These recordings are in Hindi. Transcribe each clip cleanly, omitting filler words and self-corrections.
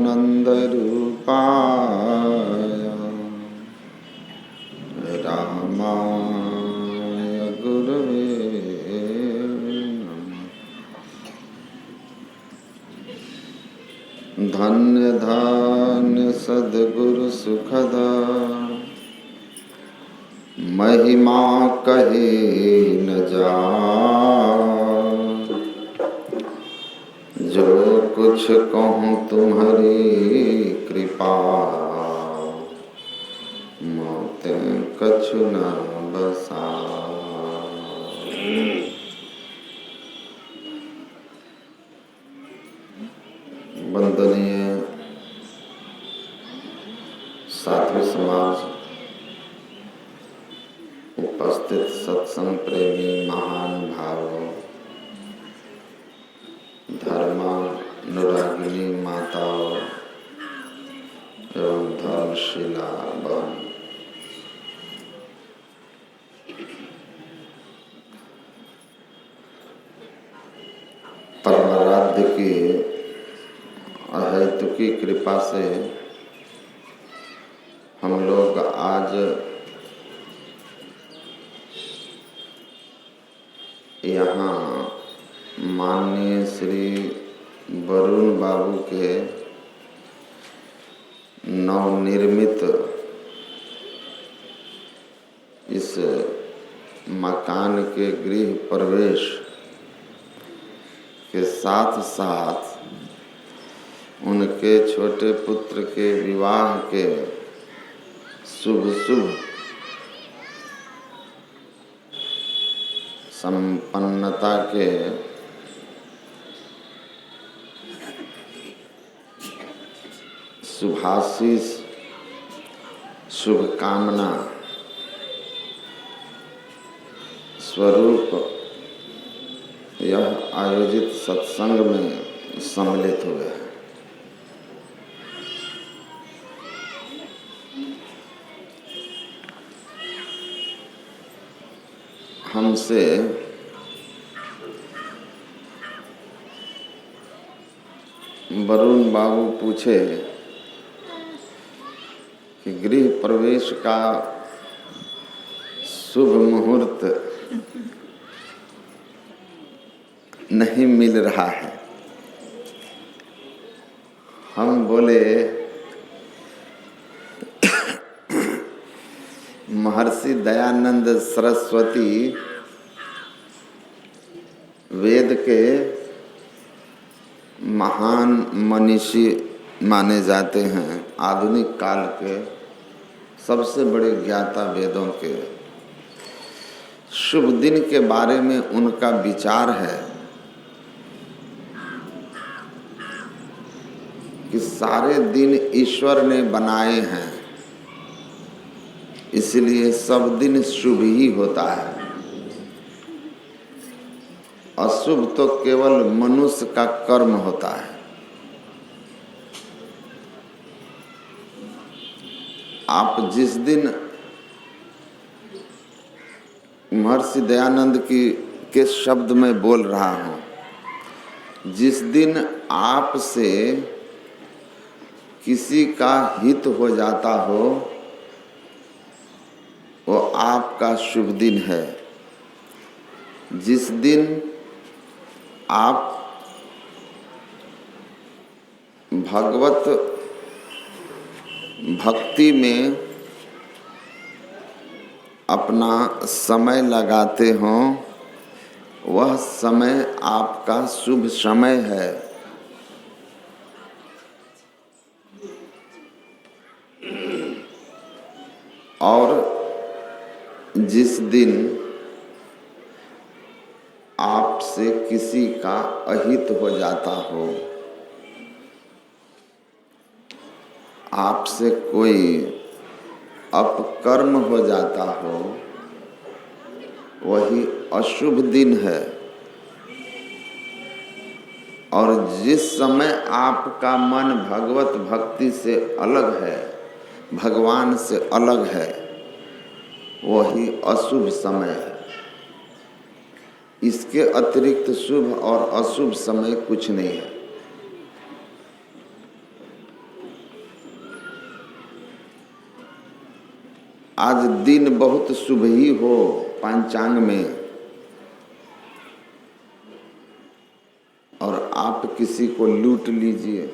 सच्चिदानन्दरूपाय रामाय गुरवे नमः। धन्य धान्य सद्गुरु सुखदा महिमा कहे न जाए। जो कुछ कहूँ तुम्हारी कृपा मोते कछु न बसा। वंदनीय साधु समाज, उपस्थित सत्संग प्रेमी महानुभावों, धर्मानुरागिनी माताओं एवं धर्मशिला बहन, परमाराध्य की अहेतुकी कृपा से हम लोग आज यहाँ माननीय श्री वरुण बाबू के नवनिर्मित इस मकान के गृह प्रवेश के साथ साथ उनके छोटे पुत्र के विवाह के शुभ संपन्नता के शुभाशीष शुभकामना स्वरूप यह आयोजित सत्संग में सम्मिलित हुए हैं। हमसे वरुण बाबू पूछे कि गृह प्रवेश का शुभ मुहूर्त नहीं मिल रहा है। हम बोले महर्षि दयानंद सरस्वती वेद के महान मनीषी माने जाते हैं। आधुनिक काल के सबसे बड़े ज्ञाता वेदों के शुभ दिन के बारे में उनका विचार है कि सारे दिन ईश्वर ने बनाए हैं, इसलिए सब दिन शुभ ही होता है। अशुभ तो केवल मनुष्य का कर्म होता है। आप जिस दिन महर्षि दयानंद के शब्द में बोल रहा हूं, जिस दिन आपसे किसी का हित हो जाता हो वो आपका शुभ दिन है। जिस दिन आप भगवत भक्ति में अपना समय लगाते हो वह समय आपका शुभ समय है। और जिस दिन आपसे किसी का अहित हो जाता हो, आपसे कोई अपकर्म हो जाता हो, वही अशुभ दिन है। और जिस समय आपका मन भगवत भक्ति से अलग है, भगवान से अलग है, वही अशुभ समय है। इसके अतिरिक्त शुभ और अशुभ समय कुछ नहीं है। आज दिन बहुत शुभ ही हो पंचांग में, और आप किसी को लूट लीजिए,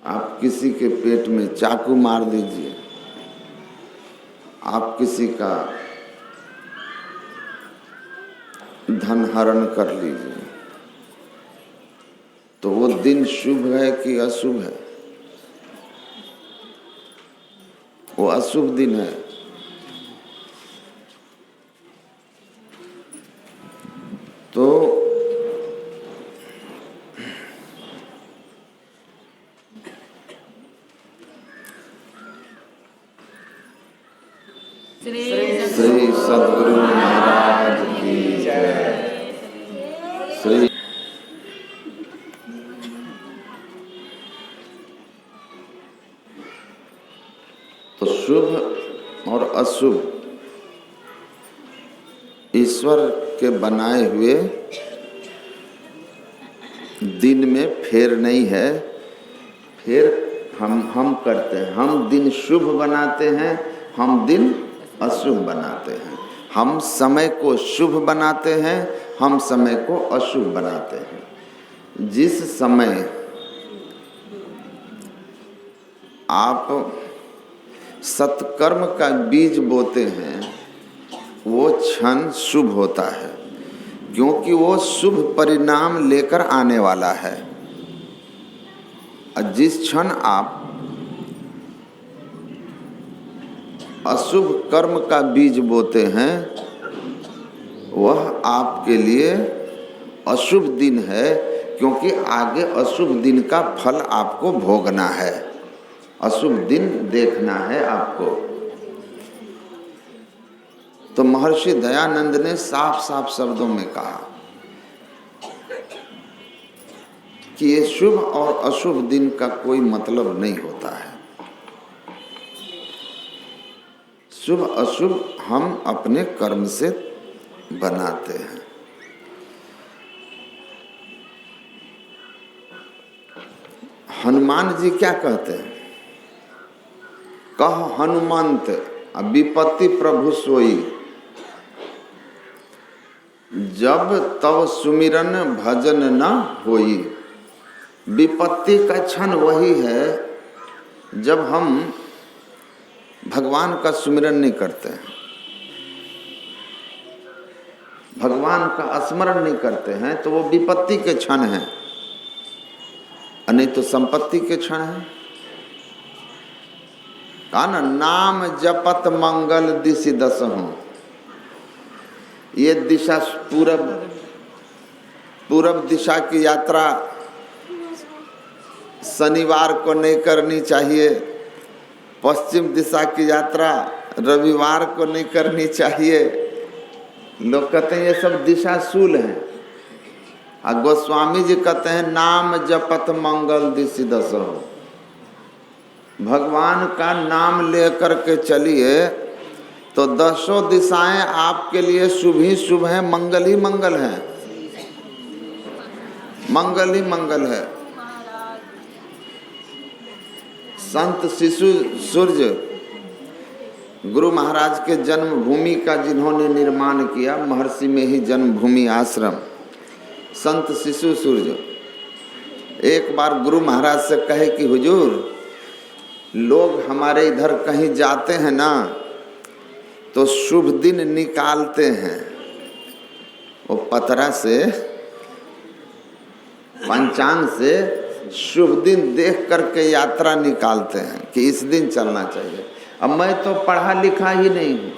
आप किसी के पेट में चाकू मार दीजिए, आप किसी का धन हरण कर लीजिए, तो वो दिन शुभ है कि अशुभ है? वो अशुभ दिन है। तो श्री सद्गुरु महाराज की जय। श्री तो शुभ और अशुभ ईश्वर के बनाए हुए दिन में फेर नहीं है। फिर हम करते हैं, हम दिन शुभ बनाते हैं, हम दिन अशुभ बनाते हैं। हम समय को शुभ बनाते हैं, हम समय को अशुभ बनाते हैं। जिस समय आप सत्कर्म का बीज बोते हैं वो क्षण शुभ होता है, क्योंकि वो शुभ परिणाम लेकर आने वाला है। और जिस क्षण आप अशुभ कर्म का बीज बोते हैं वह आपके लिए अशुभ दिन है, क्योंकि आगे अशुभ दिन का फल आपको भोगना है, अशुभ दिन देखना है आपको। तो महर्षि दयानंद ने साफ साफ शब्दों में कहा कि ये शुभ और अशुभ दिन का कोई मतलब नहीं होता है। शुभ अशुभ हम अपने कर्म से बनाते हैं। हनुमान जी क्या कहते हैं? कह हनुमंत विपत्ति प्रभु सोई, जब तब सुमिरन भजन न होई। विपत्ति का क्षण वही है जब हम भगवान का सुमिरन नहीं करते हैं, भगवान का स्मरण नहीं करते हैं, तो वो विपत्ति के क्षण हैं, नहीं तो संपत्ति के क्षण हैं। कहा ना, नाम जपत मंगल दिशि दसहु। ये दिशा पूरब दिशा की यात्रा शनिवार को नहीं करनी चाहिए, पश्चिम दिशा की यात्रा रविवार को नहीं करनी चाहिए। लोग कहते हैं ये सब दिशाशूल हैं। और गोस्वामी जी कहते हैं नाम जपत मंगल दिशि दसहु। भगवान का नाम लेकर के चलिए तो दसों दिशाएं आपके लिए शुभ ही शुभ हैं, मंगल ही मंगल है, मंगल ही मंगल है। संत शिशु सूर्य गुरु महाराज के जन्मभूमि का जिन्होंने निर्माण किया, महर्षि में ही जन्मभूमि आश्रम, संत शिशु सूर्य एक बार गुरु महाराज से कहे कि हुजूर, लोग हमारे इधर कहीं जाते हैं ना तो शुभ दिन निकालते हैं, वो पतरा से पंचांग से शुभ दिन देख करके यात्रा निकालते हैं कि इस दिन चलना चाहिए। अब मैं तो पढ़ा लिखा ही नहीं हूँ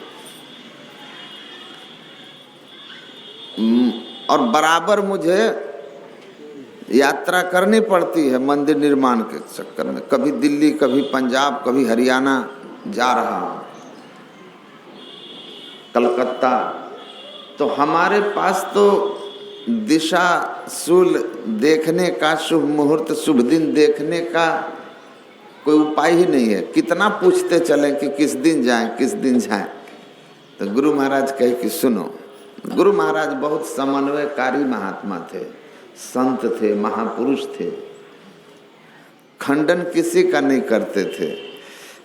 और बराबर मुझे यात्रा करनी पड़ती है मंदिर निर्माण के चक्कर में, कभी दिल्ली, कभी पंजाब, कभी हरियाणा जा रहा हूँ, कलकत्ता। तो हमारे पास तो दिशा शूल देखने का, शुभ मुहूर्त शुभ दिन देखने का कोई उपाय ही नहीं है। कितना पूछते चलें कि किस दिन जाएं, किस दिन जाएं। तो गुरु महाराज कहे कि सुनो, गुरु महाराज बहुत समन्वयकारी महात्मा थे, संत थे, महापुरुष थे, खंडन किसी का नहीं करते थे।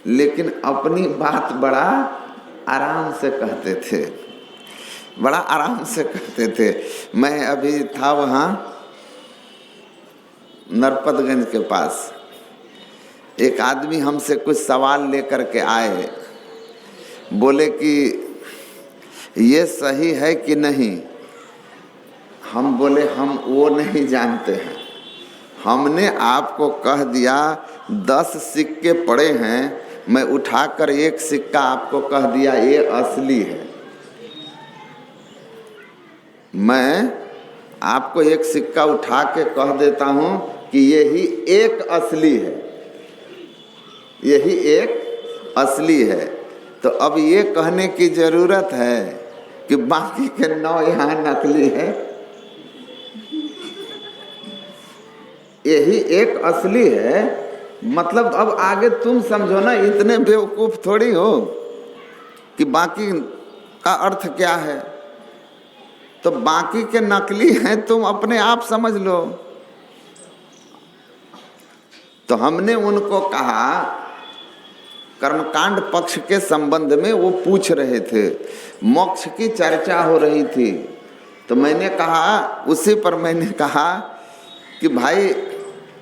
लेकिन अपनी बात बड़ा आराम से कहते थे, बड़ा आराम से कहते थे। मैं अभी था वहाँ नरपतगंज के पास, एक आदमी हमसे कुछ सवाल लेकर के आए, बोले कि ये सही है कि नहीं। हम बोले हम वो नहीं जानते हैं, हमने आपको कह दिया 10 सिक्के पड़े हैं, मैं उठाकर एक सिक्का आपको कह दिया ये असली है। मैं आपको एक सिक्का उठा के कह देता हूं कि यही एक असली है, यही एक असली है। तो अब ये कहने की जरूरत है कि बाकी के 9 यहाँ नकली है। यही एक असली है, मतलब अब आगे तुम समझो ना, इतने बेवकूफ थोड़ी हो कि बाकी का अर्थ क्या है। तो बाकी के नकली हैं तुम अपने आप समझ लो। तो हमने उनको कहा, कर्मकांड पक्ष के संबंध में वो पूछ रहे थे, मोक्ष की चर्चा हो रही थी। तो मैंने कहा, उसी पर मैंने कहा कि भाई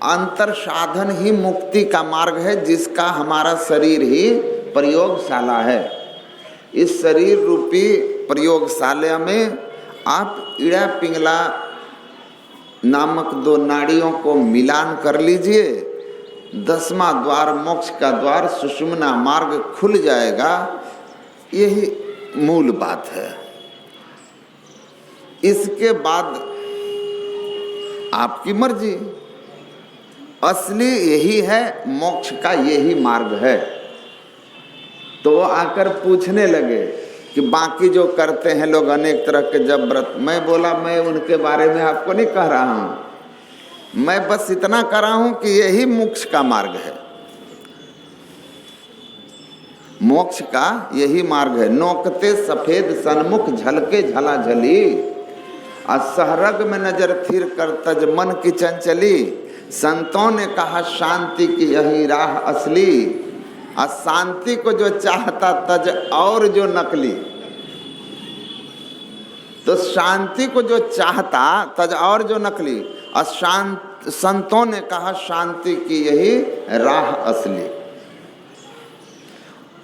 अंतर साधन ही मुक्ति का मार्ग है, जिसका हमारा शरीर ही प्रयोगशाला है। इस शरीर रूपी प्रयोगशाला में आप इड़ा पिंगला नामक 2 नाड़ियों को मिलान कर लीजिए, 10वां द्वार मोक्ष का द्वार सुषुम्ना मार्ग खुल जाएगा। यही मूल बात है। इसके बाद आपकी मर्जी, असली यही है, मोक्ष का यही मार्ग है। तो वो आकर पूछने लगे कि बाकी जो करते हैं लोग अनेक तरह के जब व्रत, मैं बोला मैं उनके बारे में आपको नहीं कह रहा हूं, मैं बस इतना कर रहा हूं कि यही मोक्ष का मार्ग है, मोक्ष का यही मार्ग है। नोकते सफेद सन्मुख झलके झला झली, असहरग में नजर थिर कर तज मन की चंचली। संतों ने कहा शांति की यही राह असली, अशांति को जो चाहता तज और जो नकली। तो शांति को जो चाहता तज और जो नकली, अशांत संतों ने कहा शांति की यही राह असली।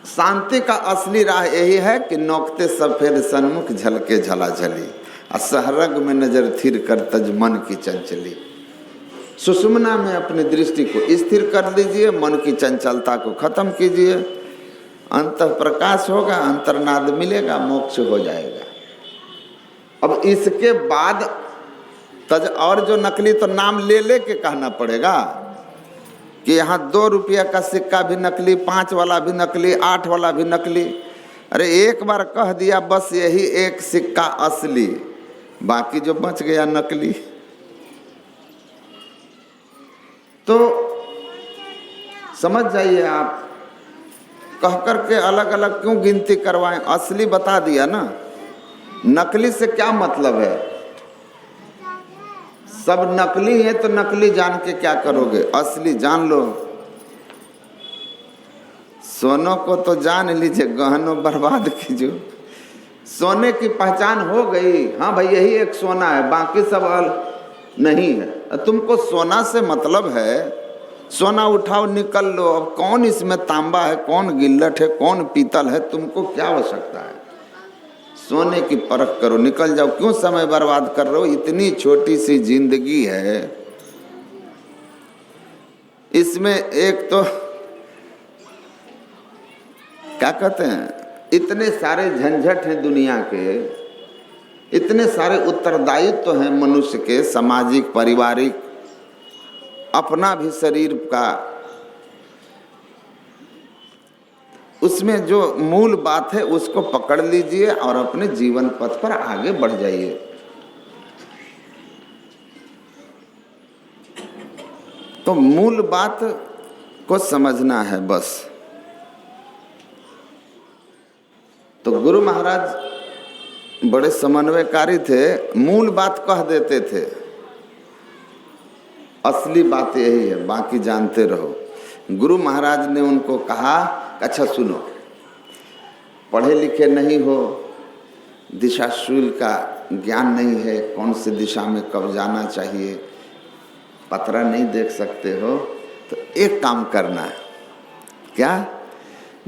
शांति का असली राह यही है कि नोकते सफेद सन्मुख झलके झला झली, असहरग में नजर थिर कर तज मन की चंचली। सुषुम्ना में अपनी दृष्टि को स्थिर कर लीजिए, मन की चंचलता को खत्म कीजिए, अंतः प्रकाश होगा, अंतर्नाद मिलेगा, मोक्ष हो जाएगा। अब इसके बाद तज और जो नकली, तो नाम ले ले के कहना पड़ेगा कि यहाँ 2 रुपया का सिक्का भी नकली, 5 वाला भी नकली, 8 वाला भी नकली। अरे एक बार कह दिया बस यही एक सिक्का असली, बाकी जो बच गया नकली। तो समझ जाइए आप, कह करके अलग अलग क्यों गिनती करवाएं, असली बता दिया ना, नकली से क्या मतलब है। सब नकली है तो नकली जान के क्या करोगे, असली जान लो। सोनों को तो जान लीजिए, गहनों बर्बाद कीजिए। सोने की पहचान हो गई, हाँ भाई यही एक सोना है, बाकी सब नहीं है। तुमको सोना से मतलब है, सोना उठाओ निकल लो। अब कौन इसमें तांबा है, कौन गिल्लट है, कौन पीतल है, तुमको क्या आवश्यकता है। सोने की परख करो, निकल जाओ, क्यों समय बर्बाद कर रहे हो। इतनी छोटी सी जिंदगी है, इसमें एक तो क्या कहते हैं, इतने सारे झंझट हैं दुनिया के, इतने सारे उत्तरदायित्व हैं मनुष्य के, सामाजिक, पारिवारिक, अपना भी शरीर का। उसमें जो मूल बात है उसको पकड़ लीजिए और अपने जीवन पथ पर आगे बढ़ जाइए। तो मूल बात को समझना है बस। तो गुरु महाराज बड़े समन्वयकारी थे, मूल बात कह देते थे, असली बात यही है, बाकी जानते रहो। गुरु महाराज ने उनको कहा अच्छा सुनो, पढ़े लिखे नहीं हो, दिशाशूल का ज्ञान नहीं है, कौन सी दिशा में कब जाना चाहिए, पतरा नहीं देख सकते हो, तो एक काम करना है। क्या?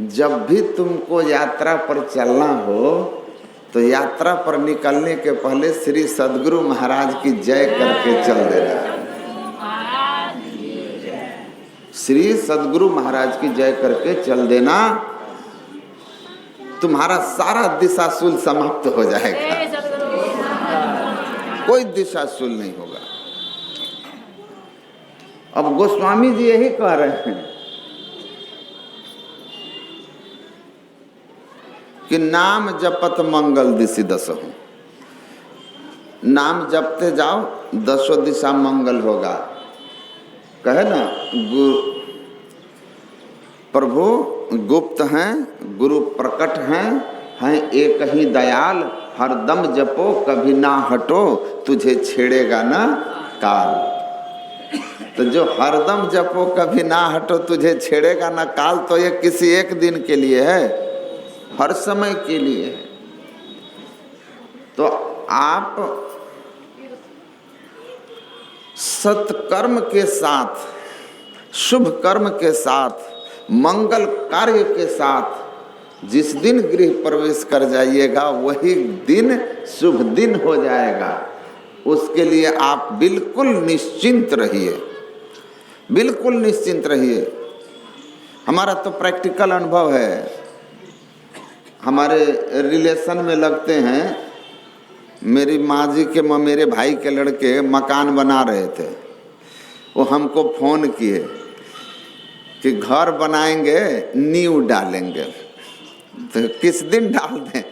जब भी तुमको यात्रा पर चलना हो तो यात्रा पर निकलने के पहले श्री सद्गुरु महाराज की जय करके चल देना। श्री सद्गुरु महाराज की जय करके चल देना, तुम्हारा सारा दिशाशूल समाप्त हो जाएगा, कोई दिशाशूल नहीं होगा। अब गोस्वामी जी यही कह रहे हैं कि नाम जपत मंगल दिशि दसहु, नाम जपते जाओ, दसों दिशा मंगल होगा। कहे ना, प्रभु गुप्त हैं, गुरु प्रकट हैं एक ही दयाल, हरदम जपो कभी ना हटो, तुझे छेड़ेगा ना काल। तो जो हरदम जपो कभी ना हटो तुझे छेड़ेगा ना काल, तो ये किसी एक दिन के लिए है, हर समय के लिए है। तो आप सत्कर्म के साथ, शुभ कर्म के साथ, मंगल कार्य के साथ जिस दिन गृह प्रवेश कर जाइएगा वही दिन शुभ दिन हो जाएगा। उसके लिए आप बिल्कुल निश्चिंत रहिए, बिल्कुल निश्चिंत रहिए। हमारा तो प्रैक्टिकल अनुभव है, हमारे रिलेशन में लगते हैं, मेरी माँ जी के मेरे भाई के लड़के मकान बना रहे थे, वो हमको फोन किए कि घर बनाएंगे, नींव डालेंगे, तो किस दिन डाल दें।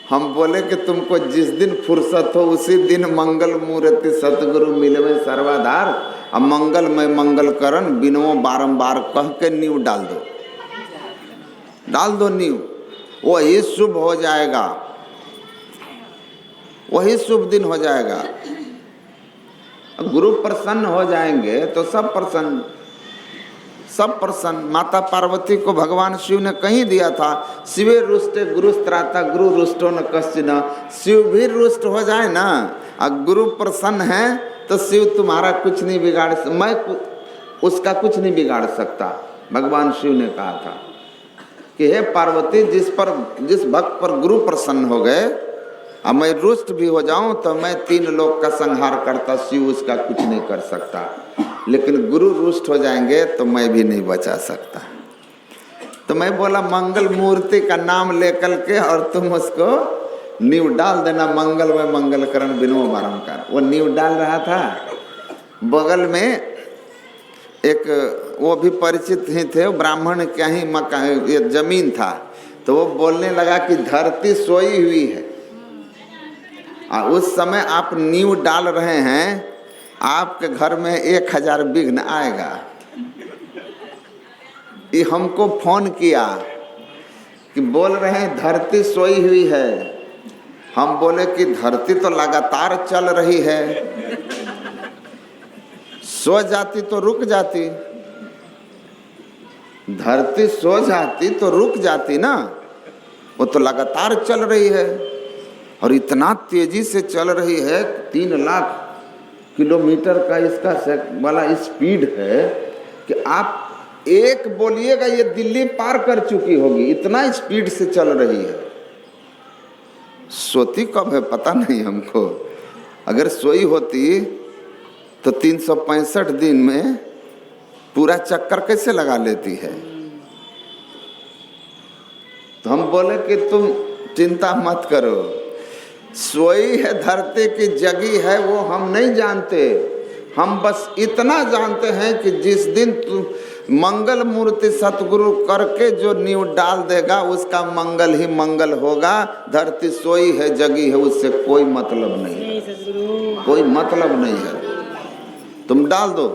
हम बोले कि तुमको जिस दिन फुर्सत हो उसी दिन मंगल मूर्ति सतगुरु मिलवे सर्वाधार, अब मंगल में मंगल करन बिनवो बारंबार कह के नींव डाल दो, डाल दो नींव, वही शुभ हो जाएगा, वही शुभ दिन हो जाएगा। गुरु प्रसन्न हो जाएंगे तो सब प्रसन्न, सब प्रसन्न। माता पार्वती को भगवान शिव ने कहीं दिया था, शिवे रुष्टे गुरु त्राता गुरु रुष्टो न कश्चिन। शिव भी रुष्ट हो जाए ना, और गुरु प्रसन्न है तो शिव तुम्हारा कुछ नहीं बिगाड़, मैं उसका कुछ नहीं बिगाड़ सकता। भगवान शिव ने कहा था कि हे पार्वती, जिस भक्त पर गुरु प्रसन्न हो गए, अब मैं रुष्ट भी हो जाऊं तो मैं 3 लोक का संहार करता, शिव उसका कुछ नहीं कर सकता, लेकिन गुरु रुष्ट हो जाएंगे तो मैं भी नहीं बचा सकता। तो मैं बोला मंगल मूर्ति का नाम लेकर के और तुम उसको नींव डाल देना, मंगल में मंगल करण बिनो बारंबार। वो नींव डाल रहा था, बगल में एक वो भी परिचित ही थे, ब्राह्मण क्या ही मकान, ये जमीन था, तो वो बोलने लगा कि धरती सोई हुई है, और उस समय आप नींव डाल रहे हैं, आपके घर में 1000 विघ्न आएगा। ये हमको फोन किया कि बोल रहे हैं धरती सोई हुई है। हम बोले कि धरती तो लगातार चल रही है, सो जाती तो रुक जाती, धरती सो जाती तो रुक जाती ना, वो तो लगातार चल रही है, और इतना तेजी से चल रही है, 3 लाख किलोमीटर का इसका वाला स्पीड है कि आप एक बोलिएगा ये दिल्ली पार कर चुकी होगी, इतना स्पीड से चल रही है। सोती कब है पता नहीं हमको, अगर सोई होती तो 365 दिन में पूरा चक्कर कैसे लगा लेती है। तो हम बोले कि तुम चिंता मत करो, सोई है धरती की जगी है वो हम नहीं जानते, हम बस इतना जानते हैं कि जिस दिन तुम मंगल मूर्ति सतगुरु करके जो नींव डाल देगा उसका मंगल ही मंगल होगा। धरती सोई है जगी है उससे कोई मतलब नहीं है, कोई मतलब नहीं है, तुम डाल दो।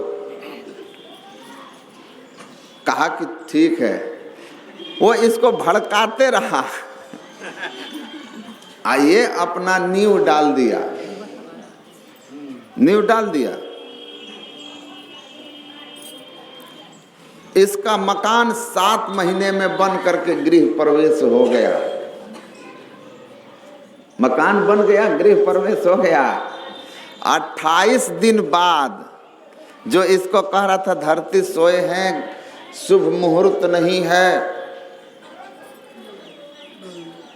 कहा कि ठीक है, वो इसको भड़काते रहा, आइए अपना नींव डाल दिया, नींव डाल दिया। इसका मकान 7 महीने में बन करके गृह प्रवेश हो गया। मकान बन गया, गृह प्रवेश हो गया। 28 दिन बाद जो इसको कह रहा था धरती सोए हैं, शुभ मुहूर्त नहीं है,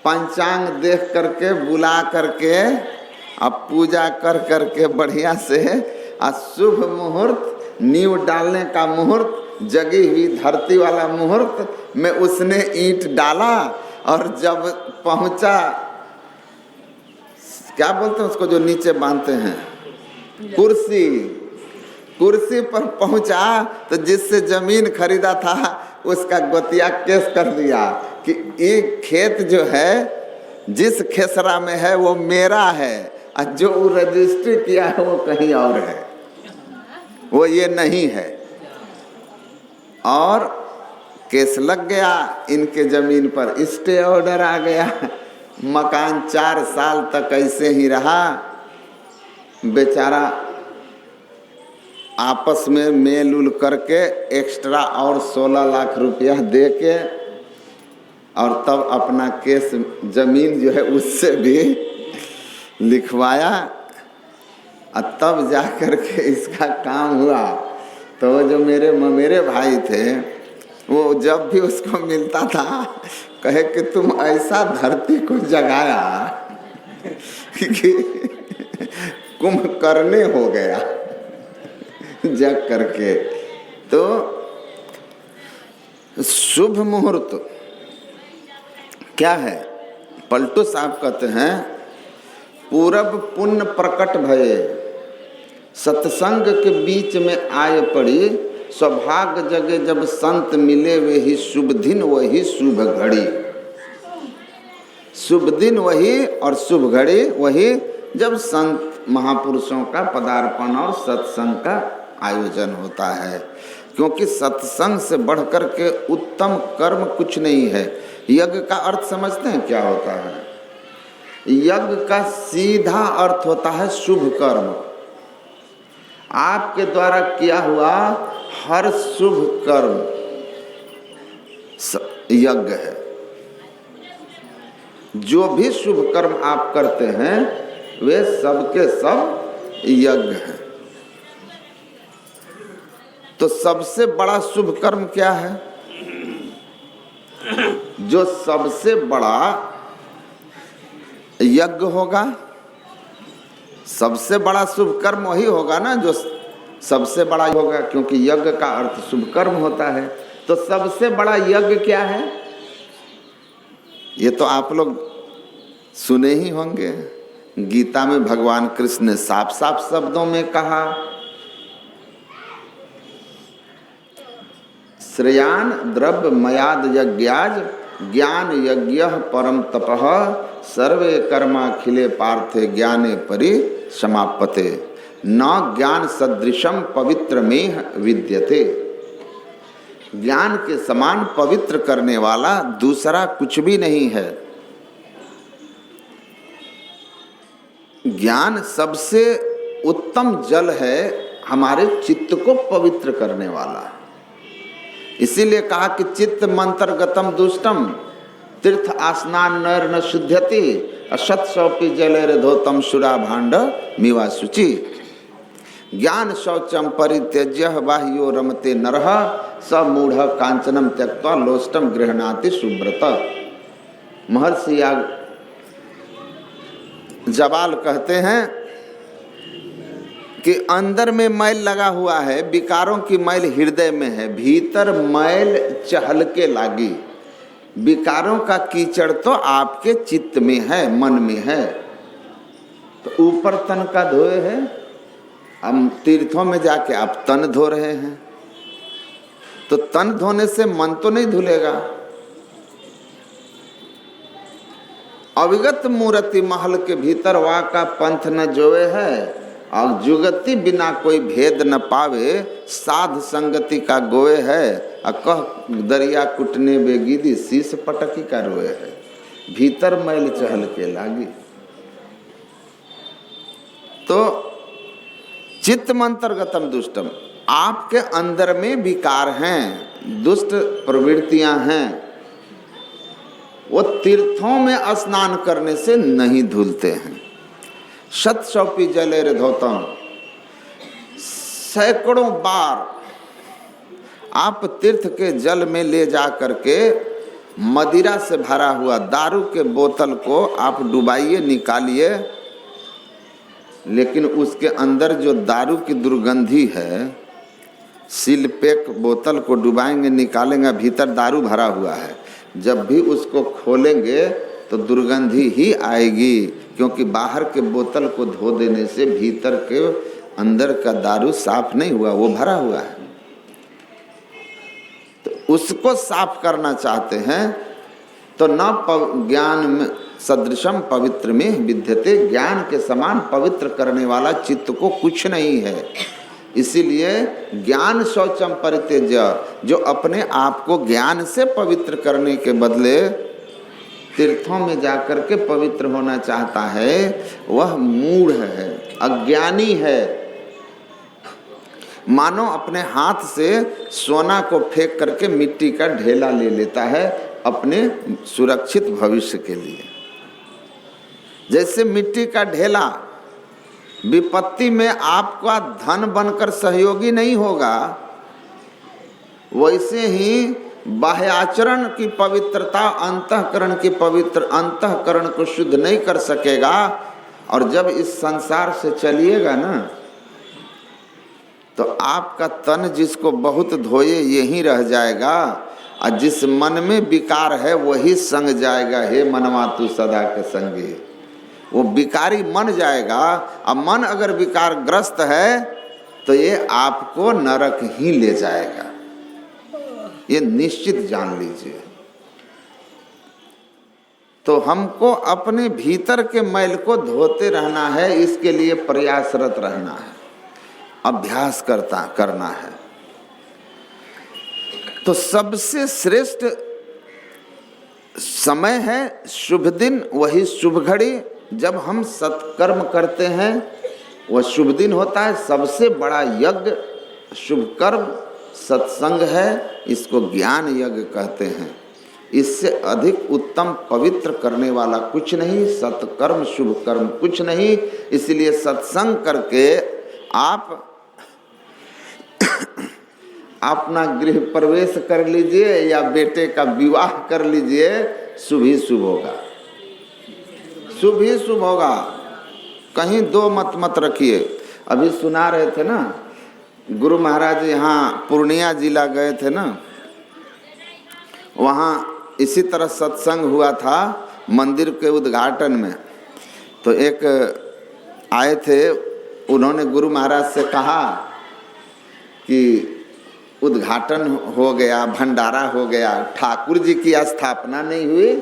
पंचांग देख करके बुला करके अब पूजा कर करके बढ़िया से शुभ मुहूर्त, नींव डालने का मुहूर्त, जगी हुई धरती वाला मुहूर्त में उसने ईंट डाला। और जब पहुंचा, क्या बोलते हैं उसको जो नीचे बांधते हैं, कुर्सी, कुर्सी पर पहुंचा तो जिससे जमीन खरीदा था उसका गोतिया केस कर दिया कि ये खेत जो है जिस खेसरा में है वो मेरा है, और जो रजिस्ट्री किया है वो कहीं और है, वो ये नहीं है। और केस लग गया, इनके जमीन पर स्टे ऑर्डर आ गया। मकान 4 साल तक ऐसे ही रहा। बेचारा आपस में मेल उल करके एक्स्ट्रा और 16 लाख रुपया दे के और तब अपना केस जमीन जो है उससे भी लिखवाया, और तब जा कर के इसका काम हुआ। तो वो जो मेरे भाई थे, वो जब भी उसको मिलता था कहे कि तुम ऐसा धरती को जगाया कि कुंभकर्ण हो गया जग करके। तो शुभ मुहूर्त क्या है? पलटू साहब कहते हैं, पूरब पुण्य प्रकट भये, सत्संग के बीच में आए पड़ी, सौभाग्य जगे जब संत मिले वे ही शुभ दिन वही शुभ घड़ी। शुभ दिन वही और शुभ घड़ी वही जब संत महापुरुषों का पदार्पण और सत्संग का आयोजन होता है। क्योंकि सत्संग से बढ़कर के उत्तम कर्म कुछ नहीं है। यज्ञ का अर्थ समझते हैं क्या होता है? यज्ञ का सीधा अर्थ होता है शुभ कर्म। आपके द्वारा किया हुआ हर शुभ कर्म यज्ञ है। जो भी शुभ कर्म आप करते हैं वे सबके सब यज्ञ हैं। तो सबसे बड़ा शुभ कर्म क्या है? जो सबसे बड़ा यज्ञ होगा, सबसे बड़ा शुभ कर्म वही होगा ना जो सबसे बड़ा होगा, क्योंकि यज्ञ का अर्थ शुभ कर्म होता है। तो सबसे बड़ा यज्ञ क्या है? ये तो आप लोग सुने ही होंगे। गीता में भगवान कृष्ण ने साफ साफ शब्दों में कहा, श्रेयान द्रव्य मयाद यज्ञाज ज्ञान यज्ञ परम तपः सर्वे कर्माखिले पार्थे ज्ञाने परि समापते न ज्ञान सदृशम पवित्र में विद्यते। ज्ञान के समान पवित्र करने वाला दूसरा कुछ भी नहीं है। ज्ञान सबसे उत्तम जल है, हमारे चित्त को पवित्र करने वाला। इसीलिए कहा कि चित्त मंत्रगतम दुष्टम तीर्थ आस्नान नर न शुद्ध्यति असत सौपी जलेर धोतम सुरा भांड मिवा शुचि। ज्ञान शौचम परित्यज्य बाह्यो रमते नरः स मूढ़ कांचनम त्यक्त्वा लोष्टम गृह्णाति सुब्रत। महर्षि जवाल कहते हैं कि अंदर में मैल लगा हुआ है, विकारों की मैल हृदय में है, भीतर मैल चहल के लागी। विकारों का कीचड़ तो आपके चित्त में है, मन में है। तो ऊपर तन का धोए है, हम तीर्थों में जाके आप तन धो रहे हैं, तो तन धोने से मन तो नहीं धुलेगा। अविगत मूर्ति महल के भीतर वा का पंथ न जोए है, और जुगति बिना कोई भेद न पावे, साध संगति का गोए है, कह दरिया कुटने बेगीदी शीश पटकी का रोए है। भीतर मैल चहल के लागी। तो चित्त मंत्रगतम दुष्टम, आपके अंदर में विकार हैं, दुष्ट प्रवृत्तियां हैं वो तीर्थों में स्नान करने से नहीं धुलते हैं। शतशौपी जलेर धौतम, सैकड़ों बार आप तीर्थ के जल में ले जा करके मदिरा से भरा हुआ दारू के बोतल को आप डुबाइए, निकालिए, लेकिन उसके अंदर जो दारू की दुर्गंधी है, सील पैक बोतल को डुबाएंगे, निकालेंगे, भीतर दारू भरा हुआ है, जब भी उसको खोलेंगे तो दुर्गंधी ही आएगी, क्योंकि बाहर के बोतल को धो देने से भीतर के अंदर का दारू साफ नहीं हुआ, वो भरा हुआ है। तो उसको साफ करना चाहते हैं तो न ज्ञान में सदृशम पवित्र में विद्यते, ज्ञान के समान पवित्र करने वाला चित्त को कुछ नहीं है। इसीलिए ज्ञान शौचम परित्यज्य, जो अपने आप को ज्ञान से पवित्र करने के बदले तीर्थों में जाकर के पवित्र होना चाहता है, वह मूढ़ है, अज्ञानी है। मानो अपने हाथ से सोना को फेंक करके मिट्टी का ढेला ले लेता है अपने सुरक्षित भविष्य के लिए। जैसे मिट्टी का ढेला विपत्ति में आपका धन बनकर सहयोगी नहीं होगा, वैसे ही बाह्याचरण की पवित्रता अंतःकरण की पवित्र अंतःकरण को शुद्ध नहीं कर सकेगा। और जब इस संसार से चलिएगा ना, तो आपका तन जिसको बहुत धोए यही रह जाएगा, और जिस मन में विकार है वही संग जाएगा। हे मनवा तू सदा के संगी, वो विकारी मन जाएगा। अब मन अगर विकार ग्रस्त है तो ये आपको नरक ही ले जाएगा, ये निश्चित जान लीजिए। तो हमको अपने भीतर के मैल को धोते रहना है, इसके लिए प्रयासरत रहना है, अभ्यास करना है। तो सबसे श्रेष्ठ समय है शुभ दिन, वही शुभ घड़ी जब हम सत्कर्म करते हैं, वह शुभ दिन होता है। सबसे बड़ा यज्ञ शुभ कर्म सत्संग है, इसको ज्ञान यज्ञ कहते हैं। इससे अधिक उत्तम पवित्र करने वाला कुछ नहीं, सत्कर्म शुभ कर्म कुछ नहीं। इसलिए सत्संग करके आप अपना गृह प्रवेश कर लीजिए या बेटे का विवाह कर लीजिए, शुभ ही शुभ होगा, शुभ ही शुभ होगा। कहीं दो मत रखिए। अभी सुना रहे थे ना, गुरु महाराज यहाँ पूर्णिया जिला गए थे ना, वहाँ इसी तरह सत्संग हुआ था मंदिर के उद्घाटन में। तो एक आए थे, उन्होंने गुरु महाराज से कहा कि उद्घाटन हो गया, भंडारा हो गया, ठाकुर जी की स्थापना नहीं हुई।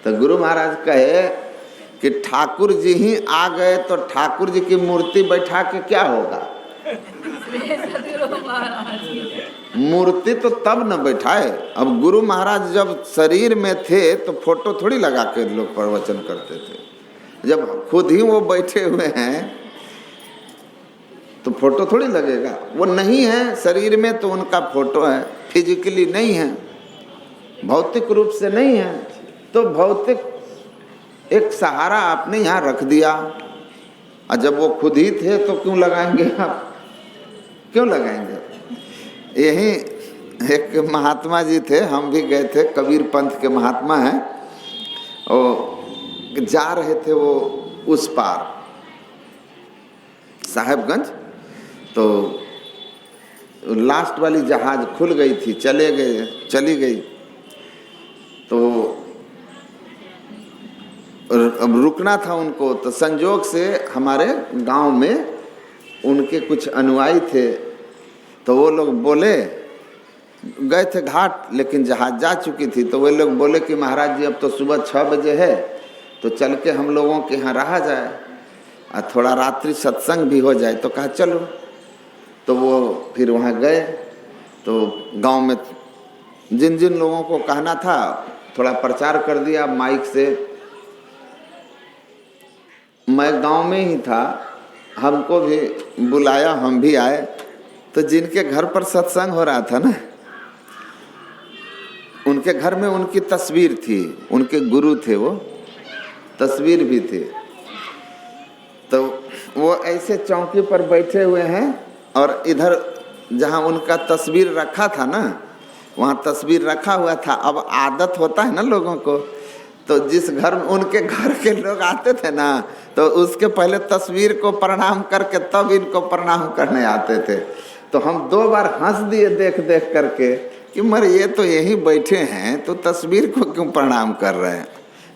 तो गुरु महाराज कहे कि ठाकुर जी ही आ गए तो ठाकुर जी की मूर्ति बैठा के क्या होगा? मूर्ति तो तब न बैठाए। अब गुरु महाराज जब शरीर में थे तो फोटो थोड़ी लगा के लोग प्रवचन करते थे। जब खुद ही वो बैठे हुए हैं तो फोटो थोड़ी लगेगा। वो नहीं है शरीर में तो उनका फोटो है, फिजिकली नहीं है, भौतिक रूप से नहीं है। तो भौतिक एक सहारा आपने यहाँ रख दिया, और जब वो खुद ही थे तो क्यों लगाएंगे आप? क्यों लगाएंगे? यही एक महात्मा जी थे, हम भी गए थे, कबीर पंथ के महात्मा हैं, वो जा रहे थे वो उस पार साहेबगंज, तो लास्ट वाली जहाज खुल गई थी, चली गई। तो अब रुकना था उनको, तो संजोग से हमारे गांव में उनके कुछ अनुयायी थे, तो वो लोग बोले, गए थे घाट लेकिन जहाज जा चुकी थी, तो वे लोग बोले कि महाराज जी अब तो सुबह 6 बजे है, तो चल के हम लोगों के यहाँ रहा जाए और थोड़ा रात्रि सत्संग भी हो जाए। तो कहा चलो। तो वो फिर वहाँ गए, तो गांव में जिन जिन लोगों को कहना था थोड़ा प्रचार कर दिया माइक से। मैं गांव में ही था, हमको भी बुलाया, हम भी आए। तो जिनके घर पर सत्संग हो रहा था ना, उनके घर में उनकी तस्वीर थी, उनके गुरु थे, वो तस्वीर भी थी। तो वो ऐसे चौकी पर बैठे हुए हैं और इधर जहाँ उनका तस्वीर रखा था ना, वहाँ तस्वीर रखा हुआ था। अब आदत होता है ना लोगों को, तो जिस घर में उनके घर के लोग आते थे ना, तो उसके पहले तस्वीर को प्रणाम करके तब इनको प्रणाम करने आते थे। तो हम 2 बार हंस दिए देख देख करके कि मरे ये तो यहीं बैठे हैं, तो तस्वीर को क्यों प्रणाम कर रहे हैं।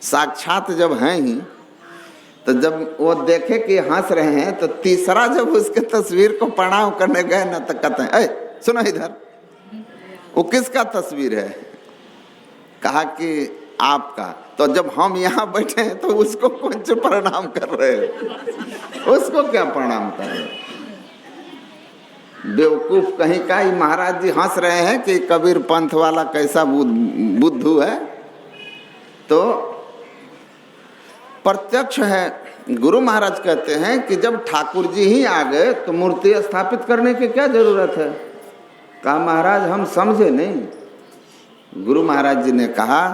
साक्षात जब हैं ही, तो जब वो देखे कि हंस रहे हैं, तो तीसरा जब उसके तस्वीर को प्रणाम करने गए ना, तो कहते हैं, अरे सुनो इधर, वो किसका तस्वीर है? कहा कि आपका। तो जब हम यहाँ बैठे हैं तो उसको कौन से प्रणाम कर रहे हो? उसको क्या प्रणाम कर रहे हो? बेवकूफ कहीं का। ही महाराज जी हंस रहे हैं कि कबीर पंथ वाला कैसा बुद्धू है। तो प्रत्यक्ष है। गुरु महाराज कहते हैं कि जब ठाकुर जी ही आ गए तो मूर्ति स्थापित करने की क्या जरूरत है? कहा महाराज हम समझे नहीं। गुरु महाराज जी ने कहा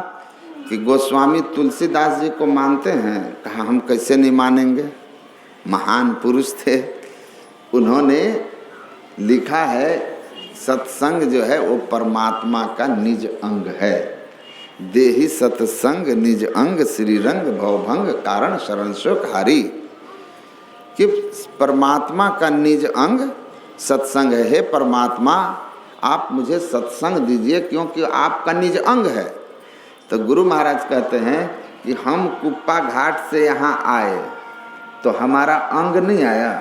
कि गोस्वामी तुलसीदास जी को मानते हैं? कहा हम कैसे नहीं मानेंगे, महान पुरुष थे। उन्होंने लिखा है सत्संग जो है वो परमात्मा का निज अंग है। देहि सत्संग निज अंग श्री रंग भवभंग कारण शरण शोक हारी। कि परमात्मा का निज अंग सत्संग है। हे परमात्मा आप मुझे सत्संग दीजिए क्योंकि आपका निज अंग है। तो गुरु महाराज कहते हैं कि हम कुप्पा घाट से यहाँ आए तो हमारा अंग नहीं आया,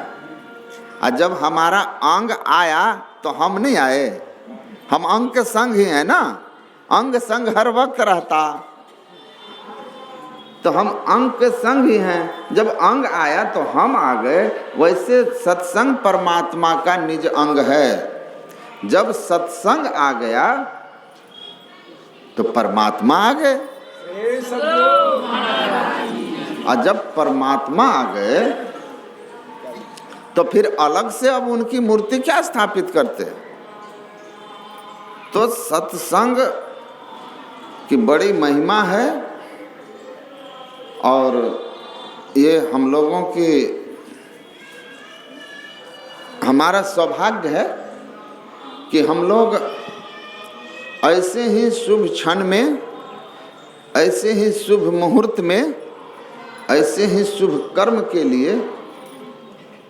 और जब हमारा अंग आया तो हम नहीं आए। हम अंग के संग ही हैं ना, अंग संग हर वक्त रहता, तो हम अंग के संग ही हैं। जब अंग आया तो हम आ गए। वैसे सत्संग परमात्मा का निज अंग है। जब सत्संग आ गया तो परमात्मा आ गए, और जब परमात्मा आ गए तो फिर अलग से अब उनकी मूर्ति क्या स्थापित करते? तो सत्संग की बड़ी महिमा है। और ये हम लोगों की, हमारा सौभाग्य है कि हम लोग ऐसे ही शुभ क्षण में, ऐसे ही शुभ मुहूर्त में, ऐसे ही शुभ कर्म के लिए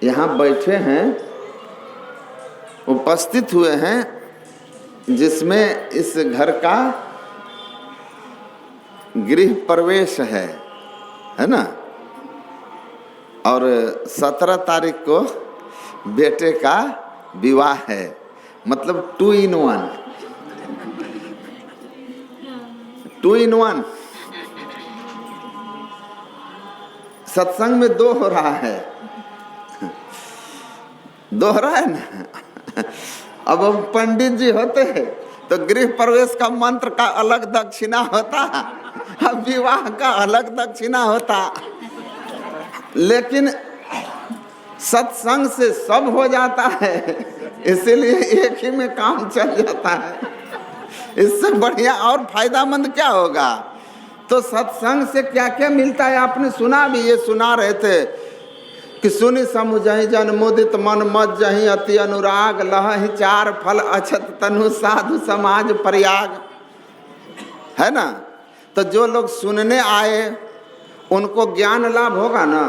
यहाँ बैठे हैं, उपस्थित हुए हैं, जिसमें इस घर का गृह प्रवेश है ना। और 17 तारीख को बेटे का विवाह है, मतलब 2 in 1। 2 in 1 सत्संग में 2 हो रहा है, 2 हो रहा है ना। अब पंडित जी होते हैं तो गृह प्रवेश का मंत्र का अलग दक्षिणा होता, अब विवाह का अलग दक्षिणा होता। लेकिन सत्संग से सब हो जाता है, इसीलिए एक ही में काम चल जाता है। इससे बढ़िया और फायदामंद क्या होगा? तो सत्संग से क्या क्या मिलता है आपने सुना भी। ये सुना रहे थे कि सुनि समुझहि जन मुदित मन मत जहि अति अनुराग लहहि 4 फल अछत तनु साधु समाज प्रयाग, है ना। तो जो लोग सुनने आए उनको ज्ञान लाभ होगा ना,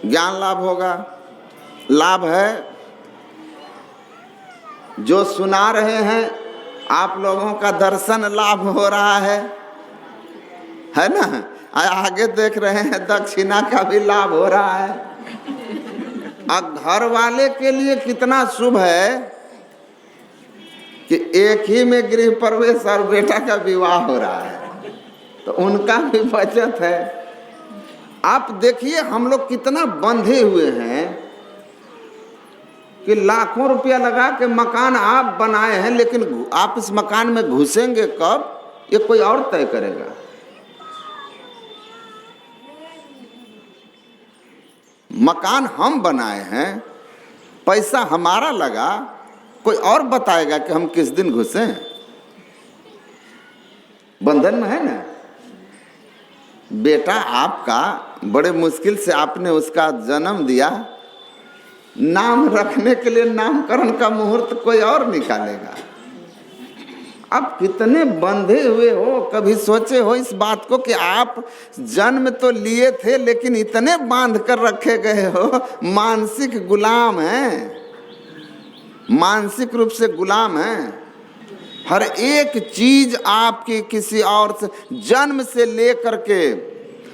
ज्ञान लाभ होगा, लाभ है। जो सुना रहे हैं आप लोगों का दर्शन लाभ हो रहा है ना। आगे देख रहे हैं दक्षिणा का भी लाभ हो रहा है। अब घर वाले के लिए कितना शुभ है कि एक ही में गृह प्रवेश और बेटा का विवाह हो रहा है, तो उनका भी बचत है। आप देखिए हम लोग कितना बंधे हुए हैं कि लाखों रुपया लगा के मकान आप बनाए हैं, लेकिन आप इस मकान में घुसेंगे कब ये कोई और तय करेगा। मकान हम बनाए हैं पैसा हमारा लगा, कोई और बताएगा कि हम किस दिन घुसे? बंधन में है ना। बेटा आपका, बड़े मुश्किल से आपने उसका जन्म दिया, नाम रखने के लिए नामकरण का मुहूर्त कोई और निकालेगा। आप कितने बंधे हुए हो, कभी सोचे हो इस बात को कि आप जन्म तो लिए थे लेकिन इतने बांध कर रखे गए हो, मानसिक गुलाम हैं, मानसिक रूप से गुलाम हैं। हर एक चीज आपकी किसी और से, जन्म से लेकर के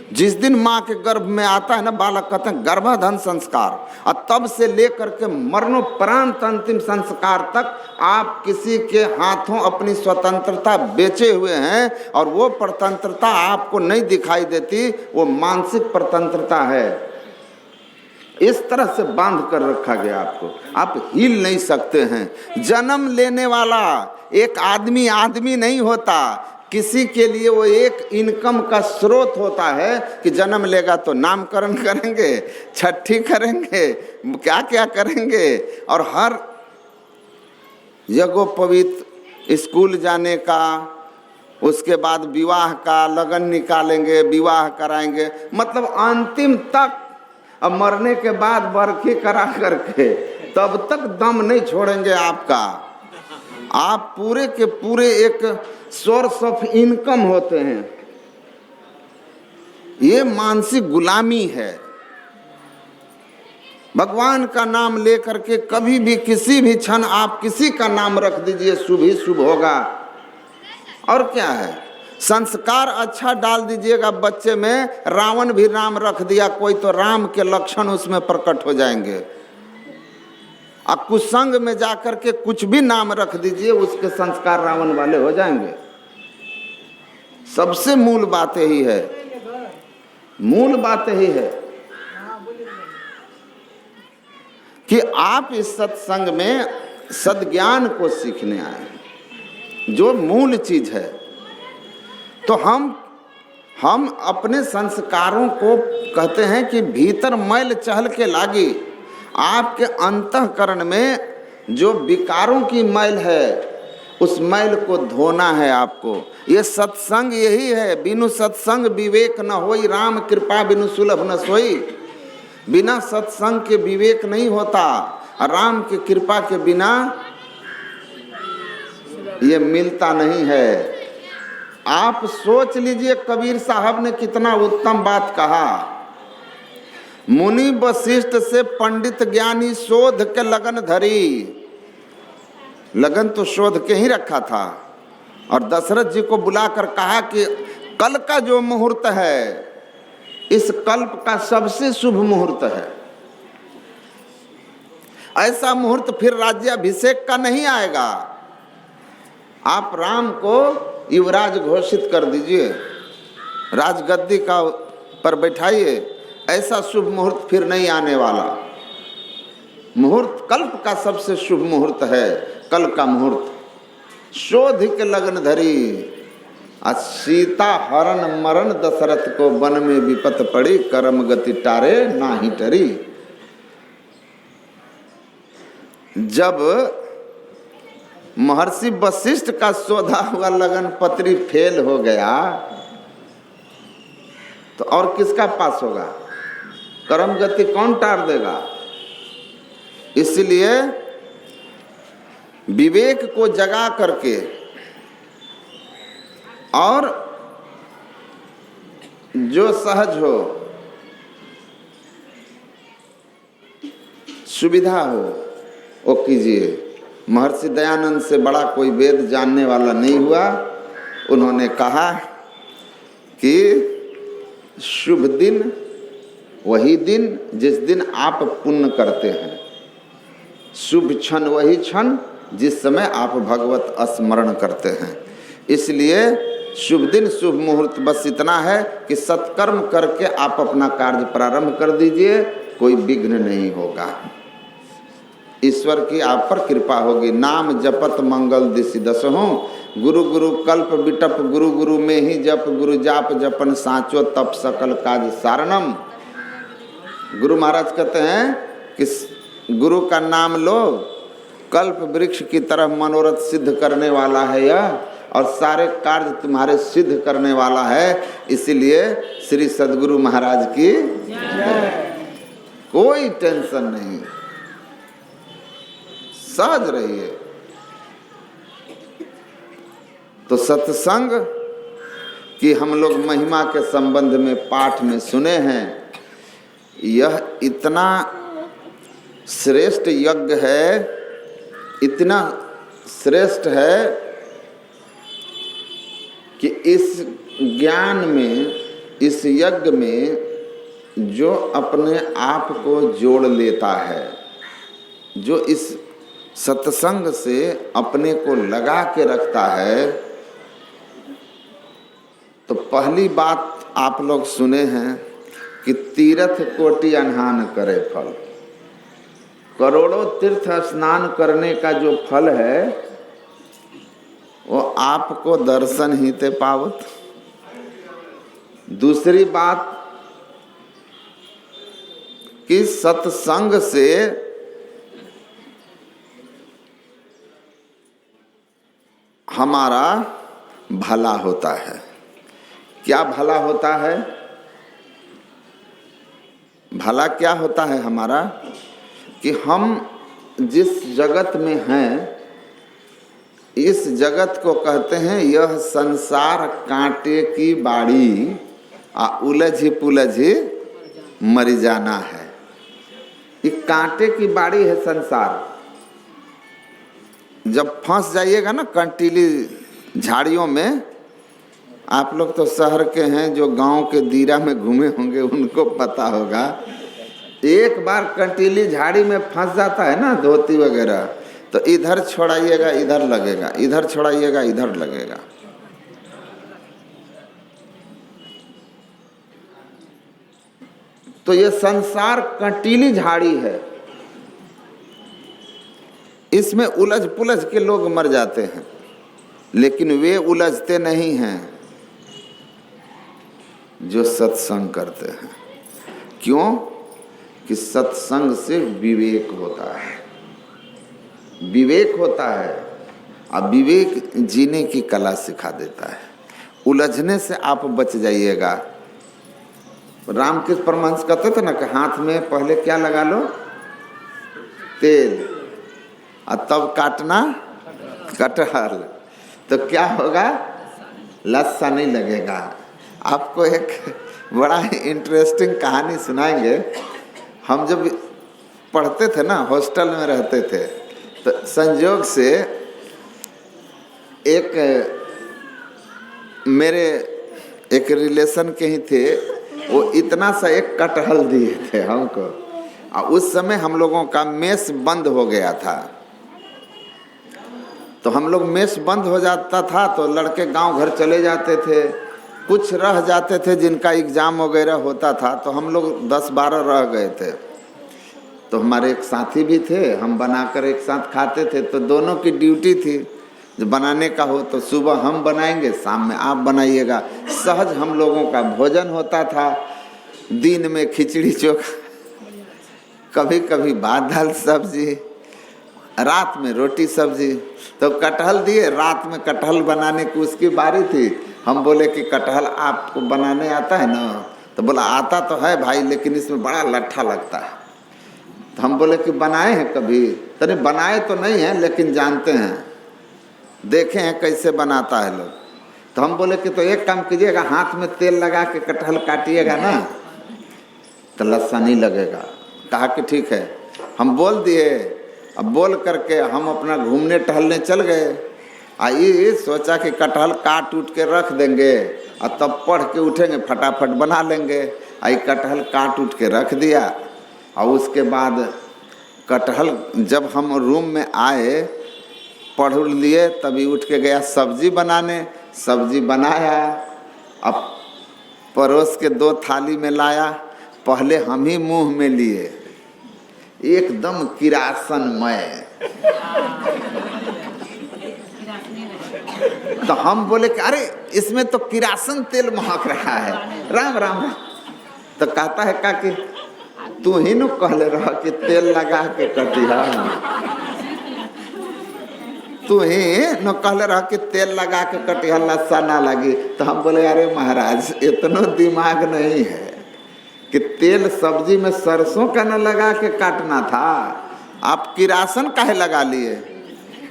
जिस दिन माँ के गर्भ में आता है ना बालक, कहते हैं गर्भाधान संस्कार, और तब से लेकर के मरणोपरांत अंतिम संस्कार तक आप किसी के हाथों अपनी स्वतंत्रता बेचे हुए हैं, और वो स्वतंत्रता आपको नहीं दिखाई देती, वो मानसिक स्वतंत्रता है। इस तरह से बांध कर रखा गया आपको, आप हिल नहीं सकते हैं। जन्म लेने वाला एक आदमी आदमी नहीं होता, किसी के लिए वो एक इनकम का स्रोत होता है कि जन्म लेगा तो नामकरण करेंगे, छठी करेंगे, क्या क्या करेंगे, और हर यज्ञोपवीत स्कूल जाने का, उसके बाद विवाह का लगन निकालेंगे, विवाह कराएंगे, मतलब अंतिम तक। अब मरने के बाद बरखी करा करके तब तक दम नहीं छोड़ेंगे आपका। आप पूरे के पूरे एक सोर्स ऑफ इनकम होते हैं। ये मानसिक गुलामी है। भगवान का नाम लेकर के कभी भी किसी भी क्षण आप किसी का नाम रख दीजिए, शुभ ही शुभ होगा। और क्या है, संस्कार अच्छा डाल दीजिएगा बच्चे में, रावण भी राम रख दिया कोई तो राम के लक्षण उसमें प्रकट हो जाएंगे। अब कुसंग में जाकर के कुछ भी नाम रख दीजिए, उसके संस्कार रावण वाले हो जाएंगे। सबसे मूल बात यही है, मूल बात यही है कि आप इस सत्संग में सद्ज्ञान को सीखने आए, जो मूल चीज है। तो हम अपने संस्कारों को कहते हैं कि भीतर मैल चहल के लागी, आपके अंतःकरण में जो विकारों की मैल है उस मैल को धोना है आपको। ये सत्संग यही है, बिनु सत्संग विवेक न होई, राम कृपा बिनु सुलभ न सोई। बिना सत्संग के विवेक नहीं होता, राम की कृपा के बिना ये मिलता नहीं है। आप सोच लीजिए कबीर साहब ने कितना उत्तम बात कहा, मुनि वशिष्ठ से पंडित ज्ञानी शोध के लगन धरी। लगन तो शोध के ही रखा था, और दशरथ जी को बुलाकर कहा कि कल का जो मुहूर्त है इस कल्प का सबसे शुभ मुहूर्त है। ऐसा मुहूर्त फिर राज्याभिषेक का नहीं आएगा। आप राम को युवराज घोषित कर दीजिए, राजगद्दी का पर बैठाइए, ऐसा शुभ मुहूर्त फिर नहीं आने वाला। मुहूर्त कल्प का सबसे शुभ मुहूर्त है, कल का मुहूर्त। शोध के लगन धरी, सीता हरण मरण दशरथ को वन में विपत पड़ी, कर्म गति टारे नाही टरी। जब महर्षि वशिष्ठ का शोधा हुआ लगन पत्री फेल हो गया तो और किसका पास होगा? कर्म गति कौन टार देगा? इसलिए विवेक को जगा करके और जो सहज हो, सुविधा हो, वो कीजिए। महर्षि दयानंद से बड़ा कोई वेद जानने वाला नहीं हुआ। उन्होंने कहा कि शुभ दिन वही दिन जिस दिन आप पुण्य करते हैं, शुभ क्षण वही क्षण जिस समय आप भगवत स्मरण करते हैं। इसलिए शुभ दिन शुभ मुहूर्त बस इतना है कि सत्कर्म करके आप अपना कार्य प्रारंभ कर दीजिए, कोई विघ्न नहीं होगा। ईश्वर की आप पर कृपा होगी। नाम जपत मंगल दिशि दसहों, गुरु गुरु कल्प बिटप गुरु गुरु में ही जप, गुरु जाप जपन साचो तप सकल काज सारणम। गुरु महाराज कहते हैं कि गुरु का नाम लो, कल्प वृक्ष की तरह मनोरथ सिद्ध करने वाला है यह, और सारे कार्य तुम्हारे सिद्ध करने वाला है। इसीलिए श्री सद्गुरु महाराज की कोई टेंशन नहीं, सहज रहिए। तो सत्संग की हम लोग महिमा के संबंध में पाठ में सुने हैं। यह इतना श्रेष्ठ यज्ञ है, इतना श्रेष्ठ है कि इस ज्ञान में, इस यज्ञ में जो अपने आप को जोड़ लेता है, जो इस सत्संग से अपने को लगा के रखता है, तो पहली बात आप लोग सुने हैं कि तीर्थ कोटि अनहान करे फल। करोड़ों तीर्थ स्नान करने का जो फल है वो आपको दर्शन ही ते पावत। दूसरी बात कि सत्संग से हमारा भला होता है। क्या भला होता है? भला क्या होता है हमारा? कि हम जिस जगत में हैं, इस जगत को कहते हैं यह संसार कांटे की बाड़ी, उलझी पुलझी मरी जाना है। ये कांटे की बाड़ी है संसार। जब फंस जाइएगा ना कंटीली झाड़ियों में, आप लोग तो शहर के हैं, जो गांव के दीरा में घूमे होंगे उनको पता होगा। एक बार कंटीली झाड़ी में फंस जाता है ना धोती वगैरह, तो इधर छोड़ाइएगा इधर लगेगा, इधर छोड़ाइएगा इधर लगेगा। तो ये संसार कंटीली झाड़ी है, इसमें उलझ पुलझ के लोग मर जाते हैं, लेकिन वे उलझते नहीं हैं जो सत्संग करते हैं। क्यों? कि सत्संग से विवेक होता है, विवेक होता है, और विवेक जीने की कला सिखा देता है। उलझने से आप बच जाइएगा। रामकृष्ण परमहंस कहते थे ना कि हाथ में पहले क्या लगा लो? तेल, और तब काटना कटहल, तो क्या होगा? लस्सा नहीं लगेगा। आपको एक बड़ा इंटरेस्टिंग कहानी सुनाएंगे। हम जब पढ़ते थे ना, हॉस्टल में रहते थे, तो संयोग से एक मेरे एक रिलेशन के ही थे, वो इतना सा एक कटहल दिए थे हमको। और उस समय हम लोगों का मेस बंद हो गया था, तो हम लोग मेस बंद हो जाता था तो लड़के गांव घर चले जाते थे। कुछ रह जाते थे जिनका एग्ज़ाम वगैरह होता था, तो हम लोग 10-12 रह गए थे। तो हमारे एक साथी भी थे, हम बनाकर एक साथ खाते थे। तो दोनों की ड्यूटी थी, जब बनाने का हो तो सुबह हम बनाएंगे, शाम में आप बनाइएगा। सहज हम लोगों का भोजन होता था। दिन में खिचड़ी चोखा, कभी कभी भात दाल सब्जी, रात में रोटी सब्जी। तो कटहल दिए, रात में कटहल बनाने की उसकी बारी थी। हम बोले कि कटहल आपको बनाने आता है ना? तो बोला आता तो है भाई, लेकिन इसमें बड़ा लट्ठा लगता है। तो हम बोले कि बनाए हैं कभी? तो नहीं, बनाए तो नहीं हैं, लेकिन जानते हैं, देखे हैं कैसे बनाता है लोग। तो हम बोले कि तो एक काम कीजिएगा, हाथ में तेल लगा के कटहल काटिएगा ना तो लस्सा नहीं लगेगा। कहा कि ठीक है। हम बोल दिए। अब बोल करके हम अपना घूमने टहलने चल गए। ये सोचा कि कटहल काट उठ के रख देंगे और तब पढ़ के उठेंगे, फटाफट बना लेंगे। कटहल काट उठ के रख दिया। और उसके बाद कटहल जब हम रूम में आए, पढ़ लिए, तभी उठ के गया सब्जी बनाने। सब्जी बनाया, अब परोस के 2 थाली में लाया। पहले हम ही मुंह में लिए, एकदम किरासनमय। तो हम बोले कि अरे इसमें तो किरासन तेल महक रहा है, राम राम राम। तो कहता है का कि तू ही न कहले रह कि तेल लगा के कटिहा, तू ही न कहले रह कि तेल लगा के कटिहा लस्सा ना लगी। तो हम बोले अरे महाराज इतना दिमाग नहीं है कि तेल सब्जी में सरसों का न लगा के काटना था, आप किरासन काहे लगा लिए।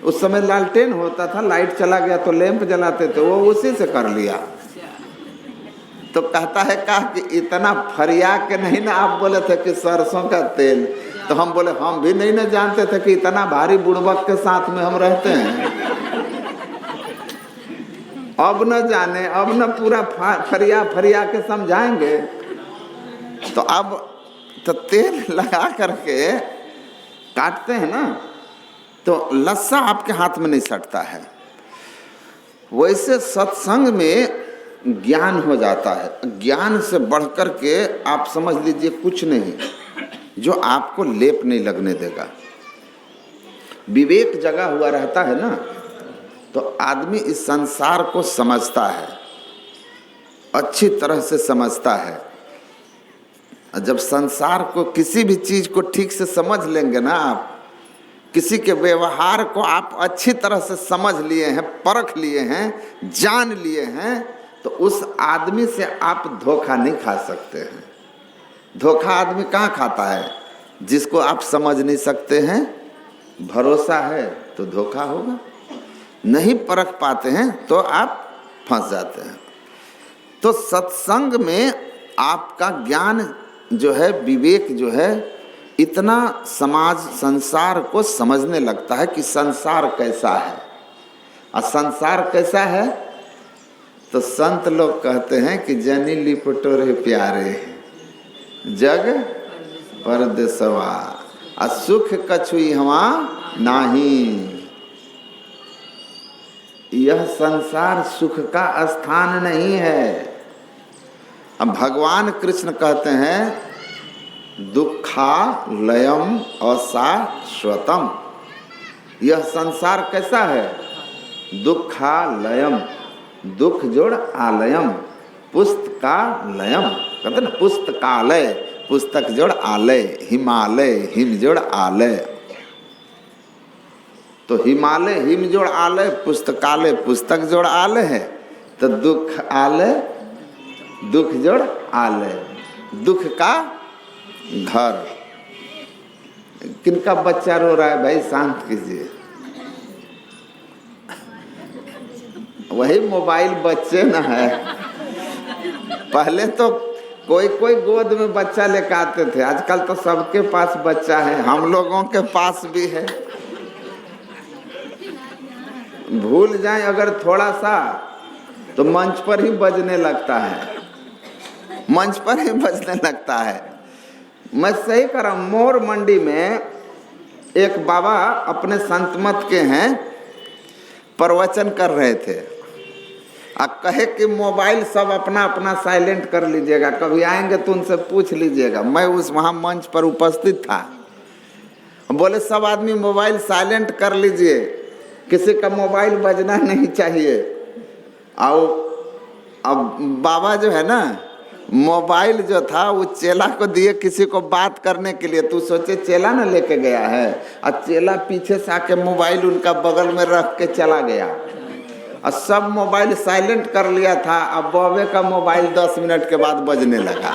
उस समय लालटेन होता था, लाइट चला गया तो लैंप जलाते थे, वो उसी से कर लिया। तो कहता है कि इतना फरिया के नहीं ना आप बोले थे कि सरसों का तेल। तो हम बोले हम भी नहीं ना जानते थे कि इतना भारी बुड़बक के साथ में हम रहते हैं। अब न जाने, अब न पूरा फरिया के समझाएंगे। तो अब तो तेल लगा करके काटते हैं ना, तो लस्सा आपके हाथ में नहीं सटता है। वैसे सत्संग में ज्ञान हो जाता है। ज्ञान से बढ़कर के आप समझ लीजिए कुछ नहीं जो आपको लेप नहीं लगने देगा। विवेक जगा हुआ रहता है ना, तो आदमी इस संसार को समझता है, अच्छी तरह से समझता है। जब संसार को, किसी भी चीज को ठीक से समझ लेंगे ना आप, किसी के व्यवहार को आप अच्छी तरह से समझ लिए हैं, परख लिए हैं, जान लिए हैं, तो उस आदमी से आप धोखा नहीं खा सकते हैं। धोखा आदमी कहाँ खाता है? जिसको आप समझ नहीं सकते हैं, भरोसा है तो धोखा होगा। नहीं परख पाते हैं तो आप फंस जाते हैं। तो सत्संग में आपका ज्ञान जो है, विवेक जो है, इतना समाज संसार को समझने लगता है कि संसार कैसा है। और संसार कैसा है तो संत लोग कहते हैं कि जनी लिपटो रे प्यारे जग परदेसवा, आ सुख कछुई हवा नाही। यह संसार सुख का स्थान नहीं है। अब भगवान कृष्ण कहते हैं दुखा लयम अशाश्वतम। यह संसार कैसा है? दुखा लयम, दुख जोड़ आलयम, पुस्तकालयम, कहते ना पुस्तकालय, पुस्तक जोड़ आलय, हिमालय, हिम जोड़ आलय। तो हिमालय हिम जोड़ आलय, पुस्तकालय पुस्तक जोड़ आलय है। तो दुख आलय, दुख जोड़ आलय, दुख का घर। किनका बच्चा रो रहा है भाई? शांत कीजिए। वही मोबाइल बच्चे न है। पहले तो कोई कोई गोद में बच्चा लेकर आते थे, आजकल तो सबके पास बच्चा है, हम लोगों के पास भी है। भूल जाए अगर थोड़ा सा तो मंच पर ही बजने लगता है, मंच पर ही बजने लगता है। मैं सही कर रहा हूँ। मोर मंडी में एक बाबा अपने संत मत के हैं, प्रवचन कर रहे थे। कहे कि मोबाइल सब अपना अपना साइलेंट कर लीजिएगा, कभी आएंगे तो उनसे पूछ लीजिएगा। मैं उस वहाँ मंच पर उपस्थित था। बोले सब आदमी मोबाइल साइलेंट कर लीजिए, किसी का मोबाइल बजना नहीं चाहिए। अब बाबा जो है ना, मोबाइल जो था वो चेला को दिए किसी को बात करने के लिए। तू सोचे चेला ना लेके गया है, और चेला पीछे से आके मोबाइल उनका बगल में रख के चला गया, और सब मोबाइल साइलेंट कर लिया था। अब बाबे का मोबाइल 10 मिनट के बाद बजने लगा।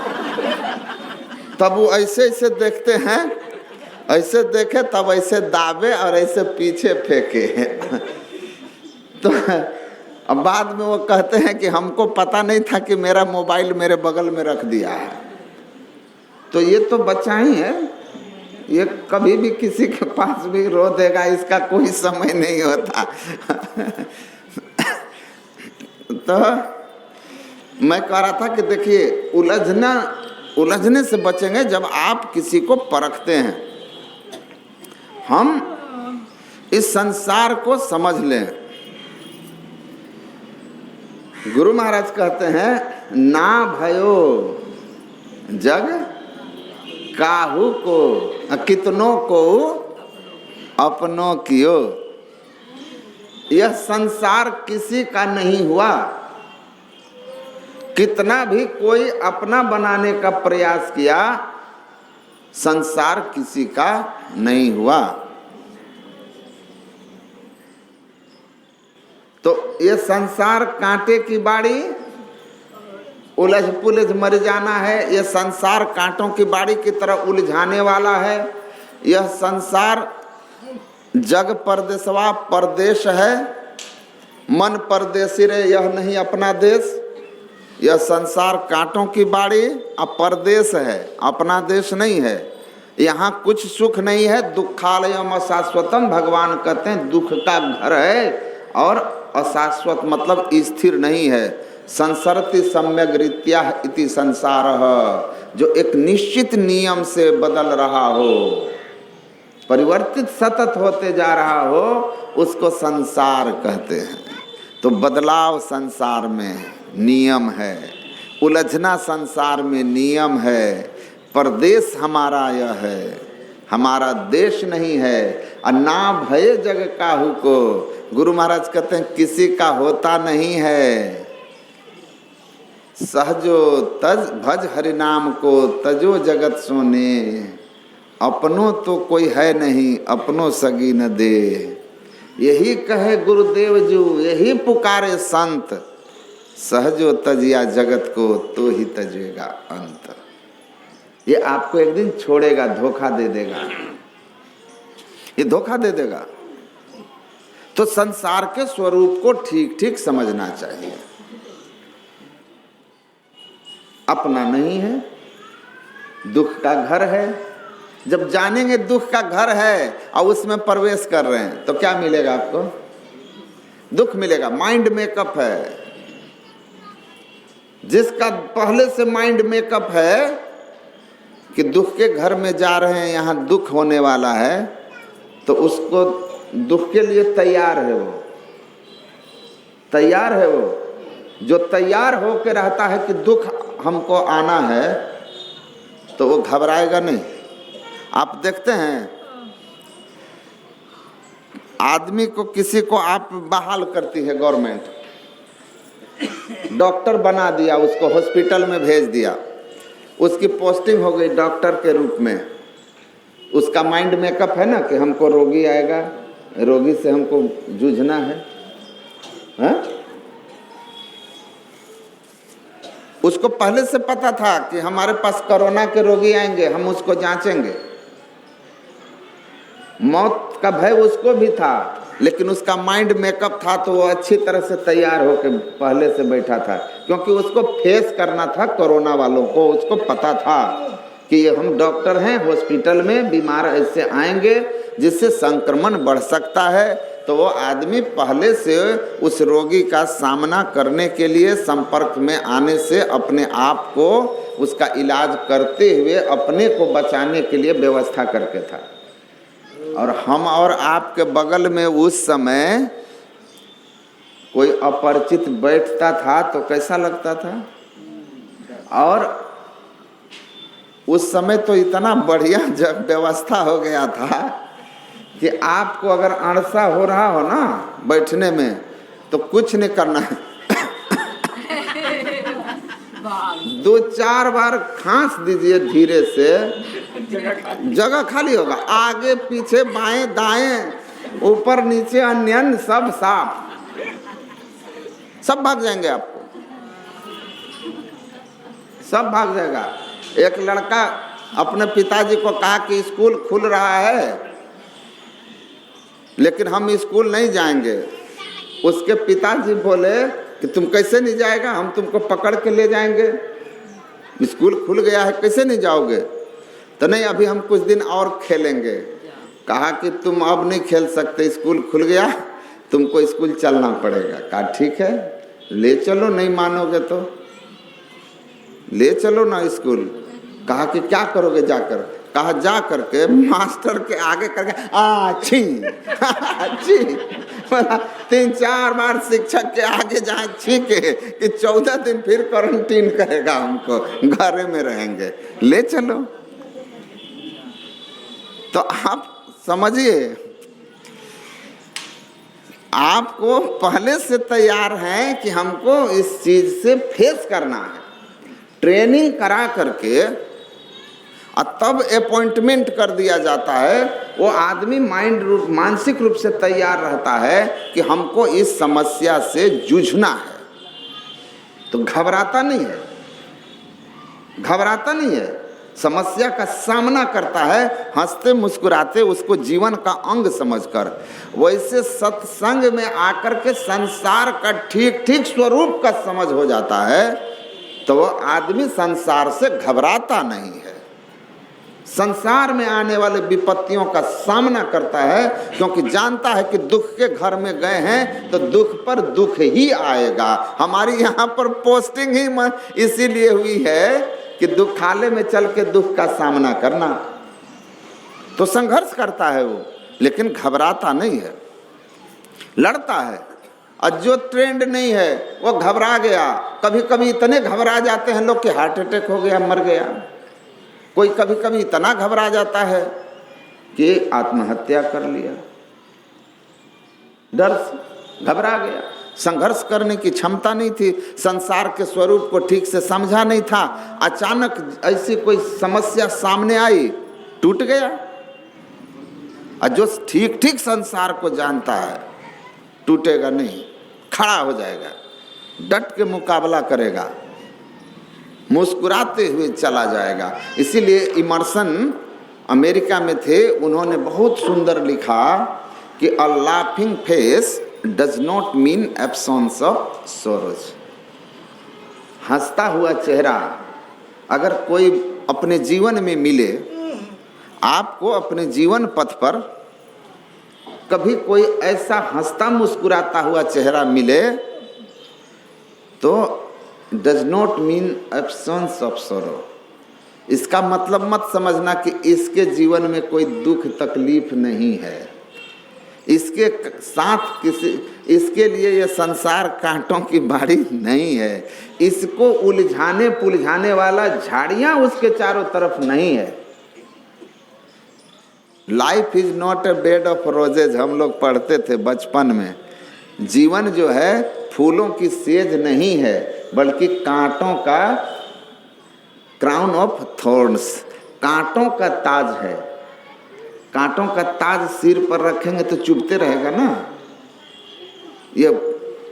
तब वो ऐसे ऐसे देखते हैं, ऐसे देखे तब ऐसे दाबे और ऐसे पीछे फेंके। तो अब बाद में वो कहते हैं कि हमको पता नहीं था कि मेरा मोबाइल मेरे बगल में रख दिया है। तो ये तो बच्चा ही है, ये कभी भी किसी के पास भी रो देगा, इसका कोई समय नहीं होता। तो मैं कह रहा था कि देखिए, उलझने से बचेंगे जब आप किसी को परखते हैं। हम इस संसार को समझ लें। गुरु महाराज कहते हैं ना भयो जग काहू को, कितनों को अपनों कियो। यह संसार किसी का नहीं हुआ। कितना भी कोई अपना बनाने का प्रयास किया संसार किसी का नहीं हुआ। तो ये संसार कांटे की बाड़ी, उलझ पुलझ मर जाना है। यह संसार कांटों की बाड़ी की तरह उलझाने वाला है। यह संसार जग परदेसवा परदेश है। मन परदेसी रे यह नहीं अपना देश। यह संसार कांटों की बाड़ी अब परदेश है, अपना देश नहीं है। यहाँ कुछ सुख नहीं है। दुखालयम अशाश्वतम, भगवान कहते हैं दुख का घर है और अशाश्वत मतलब स्थिर नहीं है। संसरति सम्यक रीत्या इति संसारः, जो एक निश्चित नियम से बदल रहा हो, परिवर्तित सतत होते जा रहा हो, उसको संसार कहते हैं। तो बदलाव संसार में नियम है, उलझना संसार में नियम है। परदेश हमारा यह है, हमारा देश नहीं है। और ना भय जग काहू को, गुरु महाराज कहते हैं किसी का होता नहीं है। सहजो तज भज हरि नाम को, तजो जगत सोने, अपनों तो कोई है नहीं, अपनों सगी न दे। यही कहे गुरुदेव जी, यही पुकारे संत, सहजो तजिया जगत को, तो ही तजेगा अंत। ये आपको एक दिन छोड़ेगा, धोखा दे देगा, ये धोखा दे देगा। तो संसार के स्वरूप को ठीक ठीक समझना चाहिए। अपना नहीं है, दुख का घर है। जब जानेंगे दुख का घर है और उसमें प्रवेश कर रहे हैं तो क्या मिलेगा आपको? दुख मिलेगा। माइंड मेकअप है। जिसका पहले से माइंड मेकअप है कि दुख के घर में जा रहे हैं, यहाँ दुख होने वाला है, तो उसको दुख के लिए तैयार है। वो तैयार है। वो जो तैयार हो के रहता है कि दुख हमको आना है, तो वो घबराएगा नहीं। आप देखते हैं आदमी को, किसी को आप बहाल करती है गवर्नमेंट, डॉक्टर बना दिया, उसको हॉस्पिटल में भेज दिया, उसकी पोस्टिंग हो गई डॉक्टर के रूप में। उसका माइंड मेकअप है ना कि हमको रोगी आएगा, रोगी से हमको जूझना है, हा? उसको पहले से पता था कि हमारे पास कोरोना के रोगी आएंगे, हम उसको जांचेंगे। मौत का भय उसको भी था, लेकिन उसका माइंड मेकअप था, तो वो अच्छी तरह से तैयार होकर पहले से बैठा था, क्योंकि उसको फेस करना था कोरोना वालों को। उसको पता था कि ये हम डॉक्टर हैं, हॉस्पिटल में बीमार ऐसे आएंगे जिससे संक्रमण बढ़ सकता है। तो वो आदमी पहले से उस रोगी का सामना करने के लिए, संपर्क में आने से अपने आप को, उसका इलाज करते हुए अपने को बचाने के लिए व्यवस्था करके था। और हम और आपके बगल में उस समय कोई अपरिचित बैठता था तो कैसा लगता था? और उस समय तो इतना बढ़िया जब व्यवस्था हो गया था कि आपको अगर अड़सा हो रहा हो ना बैठने में, तो कुछ नहीं करना है, 2-4 बार खांस दीजिए धीरे से, जगह खाली होगा। आगे पीछे बाएं दाएं ऊपर नीचे अन्य सब साफ, सब भाग जाएंगे आपको, सब भाग जाएगा। एक लड़का अपने पिताजी को कहा कि स्कूल खुल रहा है लेकिन हम स्कूल नहीं जाएंगे। उसके पिताजी बोले कि तुम कैसे नहीं जाएगा, हम तुमको पकड़ के ले जाएंगे, स्कूल खुल गया है, कैसे नहीं जाओगे? तो नहीं, अभी हम कुछ दिन और खेलेंगे। कहा कि तुम अब नहीं खेल सकते, स्कूल खुल गया, तुमको स्कूल चलना पड़ेगा। कहा ठीक है, ले चलो, नहीं मानोगे तो ले चलो ना स्कूल। कहा कि क्या करोगे जाकर? कहा जा करके मास्टर के आगे करके छी छी, 3-4 बार शिक्षक के आगे जाए छीके कि 14 दिन फिर क्वारंटीन करेगा, हमको घर में रहेंगे, ले चलो। तो आप समझिए, आपको पहले से तैयार है कि हमको इस चीज से फेस करना है। ट्रेनिंग करा करके और तब अपॉइंटमेंट कर दिया जाता है, वो आदमी मानसिक रूप से तैयार रहता है कि हमको इस समस्या से जूझना है, तो घबराता नहीं है, घबराता नहीं है, समस्या का सामना करता है हंसते मुस्कुराते, उसको जीवन का अंग समझकर। वैसे सत्संग में आकर के संसार का ठीक ठीक स्वरूप का समझ हो जाता है, तो वो आदमी संसार से घबराता नहीं है, संसार में आने वाले विपत्तियों का सामना करता है, क्योंकि जानता है कि दुख के घर में गए हैं तो दुख पर दुख ही आएगा। हमारी यहाँ पर पोस्टिंग ही इसीलिए हुई है कि दुखालय में चल के दुख का सामना करना। तो संघर्ष करता है वो, लेकिन घबराता नहीं है, लड़ता है। और जो ट्रेंड नहीं है वो घबरा गया। कभी कभी इतने घबरा जाते हैं लोग कि हार्ट अटैक हो गया, मर गया। कोई कभी कभी इतना घबरा जाता है कि आत्महत्या कर लिया, डर से घबरा गया। संघर्ष करने की क्षमता नहीं थी, संसार के स्वरूप को ठीक से समझा नहीं था, अचानक ऐसी कोई समस्या सामने आई, टूट गया। और जो ठीक ठीक संसार को जानता है टूटेगा नहीं, खड़ा हो जाएगा, डट के मुकाबला करेगा, मुस्कुराते हुए चला जाएगा। इसीलिए इमर्सन अमेरिका में थे, उन्होंने बहुत सुंदर लिखा कि a laughing face does not mean absence of sorrows. हंसता हुआ चेहरा अगर कोई अपने जीवन में मिले, आपको अपने जीवन पथ पर कभी कोई ऐसा हंसता मुस्कुराता हुआ चेहरा मिले, तो does not mean absence of सोरो। इसका मतलब मत समझना कि इसके जीवन में कोई दुख तकलीफ नहीं है, इसके साथ इसके लिए ये संसार कांटों की बाड़ी नहीं है, इसको उलझाने पुलझाने वाला झाड़ियां उसके चारों तरफ नहीं है। Life is not a bed of roses, हम लोग पढ़ते थे बचपन में। जीवन जो है फूलों की सेज नहीं है, बल्कि कांटों का क्राउन ऑफ थॉर्न्स, कांटों का ताज है। कांटों का ताज सिर पर रखेंगे तो चुभते रहेगा ना। ये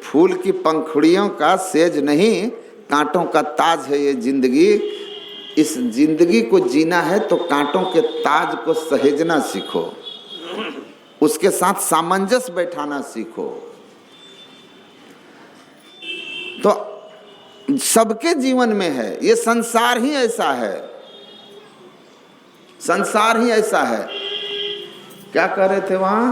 फूल की पंखुड़ियों का सेज नहीं, कांटों का ताज है ये जिंदगी। इस जिंदगी को जीना है तो कांटों के ताज को सहेजना सीखो, उसके साथ सामंजस्य बैठाना सीखो। तो सबके जीवन में है, ये संसार ही ऐसा है, संसार ही ऐसा है। क्या कह रहे थे वहाँ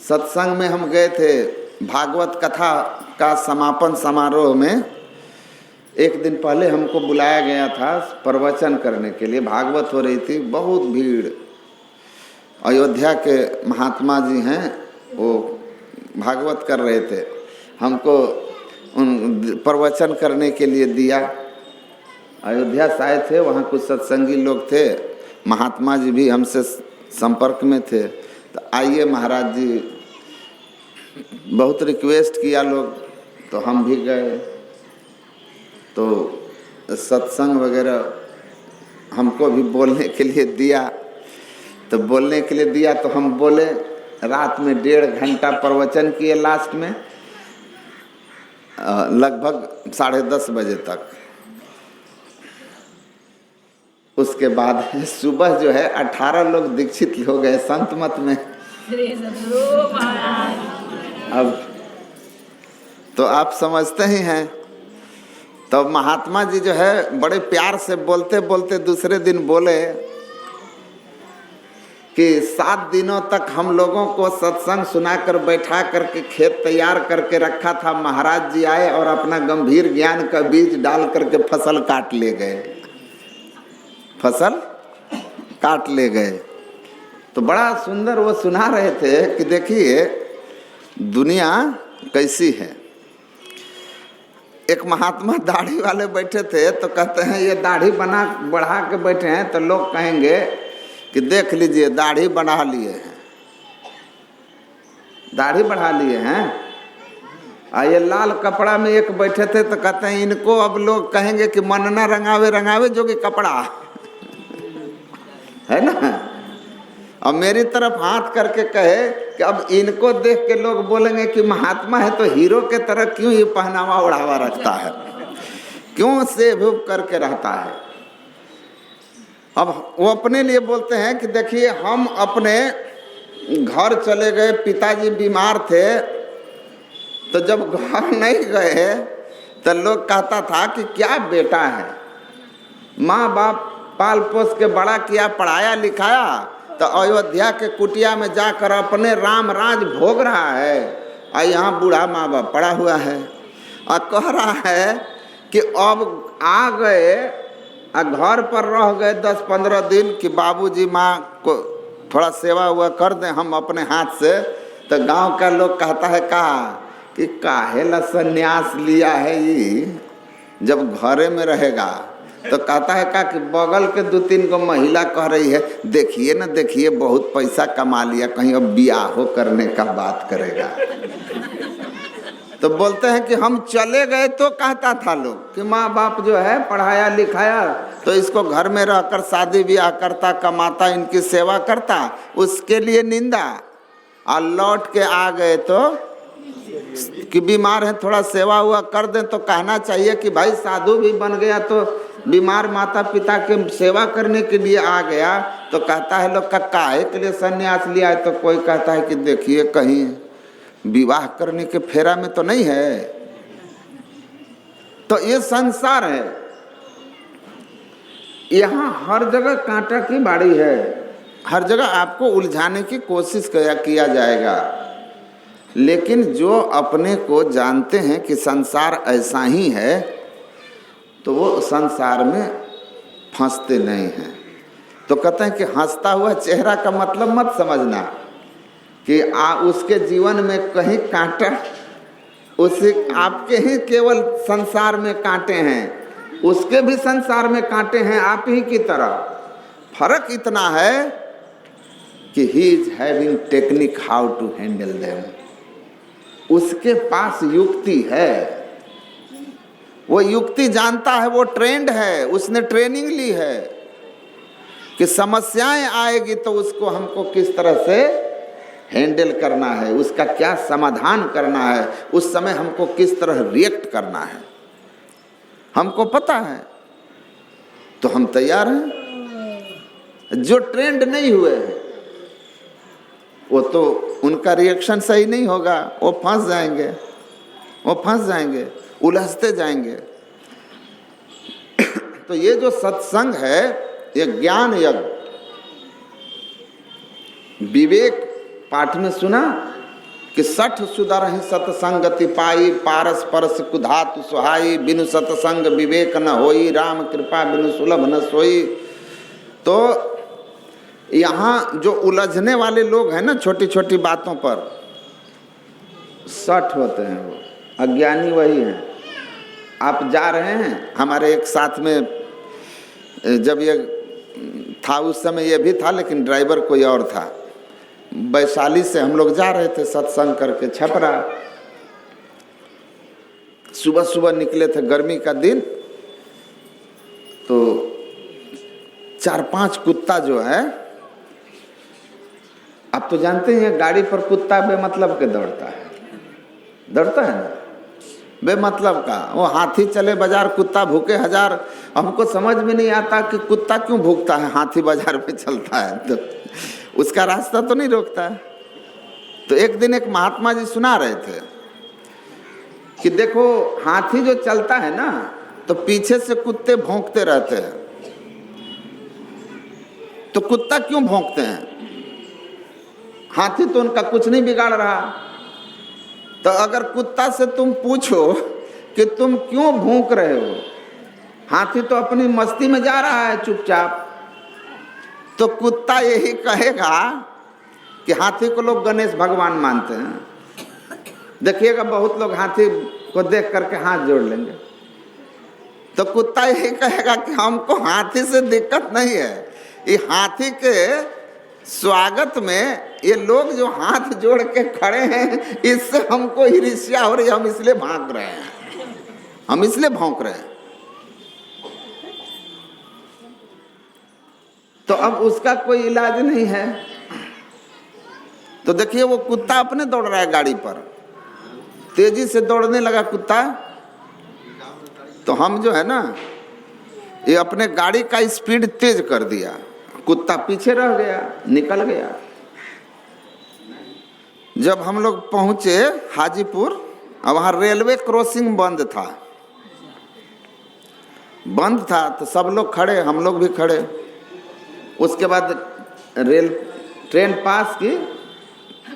सत्संग में, हम गए थे भागवत कथा का समापन समारोह में। एक दिन पहले हमको बुलाया गया था प्रवचन करने के लिए, भागवत हो रही थी, बहुत भीड़। अयोध्या के महात्मा जी हैं, वो भागवत कर रहे थे, हमको उन प्रवचन करने के लिए दिया। अयोध्या से आए थे, वहाँ कुछ सत्संगी लोग थे, महात्मा जी भी हमसे संपर्क में थे। तो आइए महाराज जी, बहुत रिक्वेस्ट किया लोग, तो हम भी गए। तो सत्संग वगैरह हमको भी बोलने के लिए दिया, तो बोलने के लिए दिया तो हम बोले। रात में 1.5 घंटा प्रवचन किए, लास्ट में लगभग 10:30 बजे तक। उसके बाद सुबह जो है 18 लोग दीक्षित हो गए संत मत में। अब तो आप समझते ही हैं। तो महात्मा जी जो है बड़े प्यार से बोलते बोलते दूसरे दिन बोले कि 7 दिनों तक हम लोगों को सत्संग सुनाकर बैठा करके खेत तैयार करके रखा था, महाराज जी आए और अपना गंभीर ज्ञान का बीज डाल करके फसल काट ले गए, फसल काट ले गए। तो बड़ा सुंदर वो सुना रहे थे कि देखिए दुनिया कैसी है। एक महात्मा दाढ़ी वाले बैठे थे, तो कहते हैं ये दाढ़ी बढ़ा के बैठे हैं, तो लोग कहेंगे कि देख लीजिए दाढ़ी बढ़ा लिए हैं, दाढ़ी बढ़ा लिए हैं। ये लाल कपड़ा में एक बैठे थे, तो कहते हैं इनको अब लोग कहेंगे कि मन ना रंगावे रंगावे जो कि कपड़ा। है ना। और मेरी तरफ हाथ करके कहे कि अब इनको देख के लोग बोलेंगे कि महात्मा है तो हीरो के तरह क्यों ये पहनावा ओढ़ावा रखता है, क्यों सेव करके रहता है। अब वो अपने लिए बोलते हैं कि देखिए हम अपने घर चले गए, पिताजी बीमार थे, तो जब घर नहीं गए तो लोग कहता था कि क्या बेटा है, माँ बाप पाल पोस के बड़ा किया, पढ़ाया लिखाया, तो अयोध्या के कुटिया में जाकर अपने राम राज भोग रहा है, और यहाँ बूढ़ा माँ बाप पड़ा हुआ है और कह रहा है कि अब आ गए और घर पर रह गए 10-15 दिन कि बाबूजी माँ को थोड़ा सेवा हुआ कर दें हम अपने हाथ से। तो गांव का लोग कहता है कि काहे ला संन्यास लिया है ये, जब घरे में रहेगा। तो कहता है कि बगल के 2-3 को महिला कह रही है देखिए ना देखिए बहुत पैसा कमा लिया, कहीं अब ब्याह करने का बात करेगा। तो बोलते हैं कि हम चले गए तो कहता था लोग कि माँ बाप जो है पढ़ाया लिखाया तो इसको घर में रहकर शादी ब्याह करता, कमाता, इनकी सेवा करता, उसके लिए निंदा। और लौट के आ गए तो कि बीमार है थोड़ा सेवा हुआ कर दें तो कहना चाहिए कि भाई साधु भी बन गया तो बीमार माता पिता के सेवा करने के लिए आ गया। तो कहता है लोग काहे के लिए संन्यास लिया है, तो कोई कहता है कि देखिए कहीं विवाह करने के फेरा में तो नहीं है। तो ये संसार है, यहाँ हर जगह कांटा की बाड़ी है, हर जगह आपको उलझाने की कोशिश किया जाएगा। लेकिन जो अपने को जानते हैं कि संसार ऐसा ही है तो वो संसार में फंसते नहीं हैं। तो कहते हैं कि हंसता हुआ चेहरा का मतलब मत समझना कि उसके जीवन में कहीं कांटा, उसे आपके ही केवल संसार में कांटे हैं, उसके भी संसार में कांटे हैं आप ही की तरह। फर्क इतना है कि he is having technique how to handle them, उसके पास युक्ति है, वो युक्ति जानता है, वो ट्रेंड है, उसने ट्रेनिंग ली है कि समस्याएं आएगी तो उसको हमको किस तरह से हैंडल करना है, उसका क्या समाधान करना है, उस समय हमको किस तरह रिएक्ट करना है, हमको पता है, तो हम तैयार हैं। जो ट्रेंड नहीं हुए हैं वो तो उनका रिएक्शन सही नहीं होगा, वो फंस जाएंगे, उलझते जाएंगे। तो ये जो सत्संग है ये ज्ञान यज्ञ, विवेक पाठ में सुना कि 60 सुधरहि सत्संगति पाई, पारस परस कुधातु सुहाई, बिनु सत्संग विवेक न होई, राम कृपा बिनु सुलभ न सोई। तो यहाँ जो उलझने वाले लोग हैं ना छोटी छोटी बातों पर, 60 होते हैं, वो अज्ञानी वही हैं। आप जा रहे हैं, हमारे एक साथ में जब ये था उस समय ये भी था लेकिन ड्राइवर कोई और था, वैशाली से हम लोग जा रहे थे सत्संग करके छपरा, सुबह सुबह निकले थे, गर्मी का दिन। तो 4-5 कुत्ता जो है, आप तो जानते हैं गाड़ी पर कुत्ता बेमतलब के दौड़ता है ना, बेमतलब का। वो हाथी चले बाजार, कुत्ता भूखे हजार। हमको समझ में नहीं आता कि कुत्ता क्यों भूखता है, हाथी बाजार पे चलता है तो उसका रास्ता तो नहीं रोकता है। तो एक दिन एक महात्मा जी सुना रहे थे कि देखो हाथी जो चलता है ना तो पीछे से कुत्ते भौंकते रहते हैं। तो कुत्ता क्यों भौंकते हैं? हाथी तो उनका कुछ नहीं बिगाड़ रहा। तो अगर कुत्ता से तुम पूछो कि तुम क्यों भौंक रहे हो, हाथी तो अपनी मस्ती में जा रहा है चुपचाप, तो कुत्ता यही कहेगा कि हाथी को लोग गणेश भगवान मानते हैं। देखिएगा बहुत लोग हाथी को देख करके हाथ जोड़ लेंगे। तो कुत्ता यही कहेगा कि हमको हाथी से दिक्कत नहीं है, ये हाथी के स्वागत में ये लोग जो हाथ जोड़ के खड़े हैं इससे हमको ईर्ष्या हो रही है, हम इसलिए भाग रहे हैं, हम इसलिए भौंक रहे हैं। तो अब उसका कोई इलाज नहीं है। तो देखिए वो कुत्ता अपने दौड़ रहा है गाड़ी पर, तेजी से दौड़ने लगा कुत्ता, तो हम जो है ना ये अपने गाड़ी का स्पीड तेज कर दिया, कुत्ता पीछे रह गया, निकल गया। जब हम लोग पहुंचे हाजीपुर, अब वहाँ रेलवे क्रॉसिंग बंद था तो सब लोग खड़े, हम लोग भी खड़े। उसके बाद ट्रेन पास की,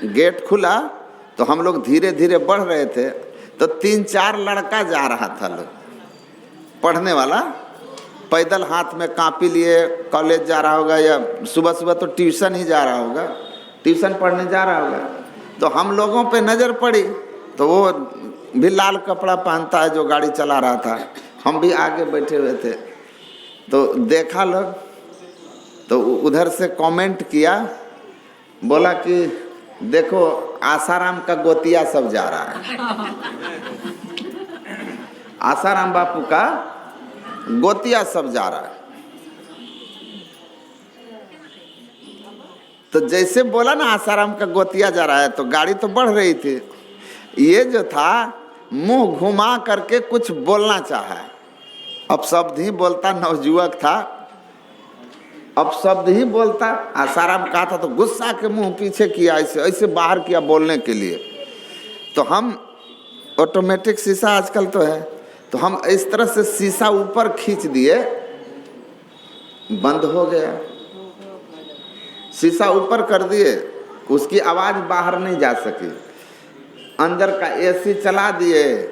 गेट खुला तो हम लोग धीरे धीरे बढ़ रहे थे, तो 3-4 लड़का जा रहा था, लोग पढ़ने वाला, पैदल हाथ में कॉपी लिए, कॉलेज जा रहा होगा या सुबह सुबह तो ट्यूशन ही जा रहा होगा, ट्यूशन पढ़ने जा रहा होगा। तो हम लोगों पे नज़र पड़ी, तो वो भी लाल कपड़ा पहनता है जो गाड़ी चला रहा था, हम भी आगे बैठे हुए थे, तो देखा लोग, तो उधर से कमेंट किया, बोला कि देखो आसाराम का गोतिया सब जा रहा है, आसाराम बापू का गोतिया सब जा रहा है। तो जैसे बोला ना आसाराम का गोतिया जा रहा है, तो गाड़ी तो बढ़ रही थी, ये जो था मुंह घुमा करके कुछ बोलना चाहा, अब शब्द ही बोलता, नवजुवक था, अब शब्द ही बोलता। आसाराम कहा था तो गुस्सा के मुंह पीछे किया, ऐसे बाहर किया बोलने के लिए। तो हम ऑटोमेटिक शीशा आजकल तो है, तो हम इस तरह से शीशा ऊपर खींच दिए, बंद हो गया, शीशा ऊपर कर दिए, उसकी आवाज बाहर नहीं जा सकी। अंदर का एसी चला दिए,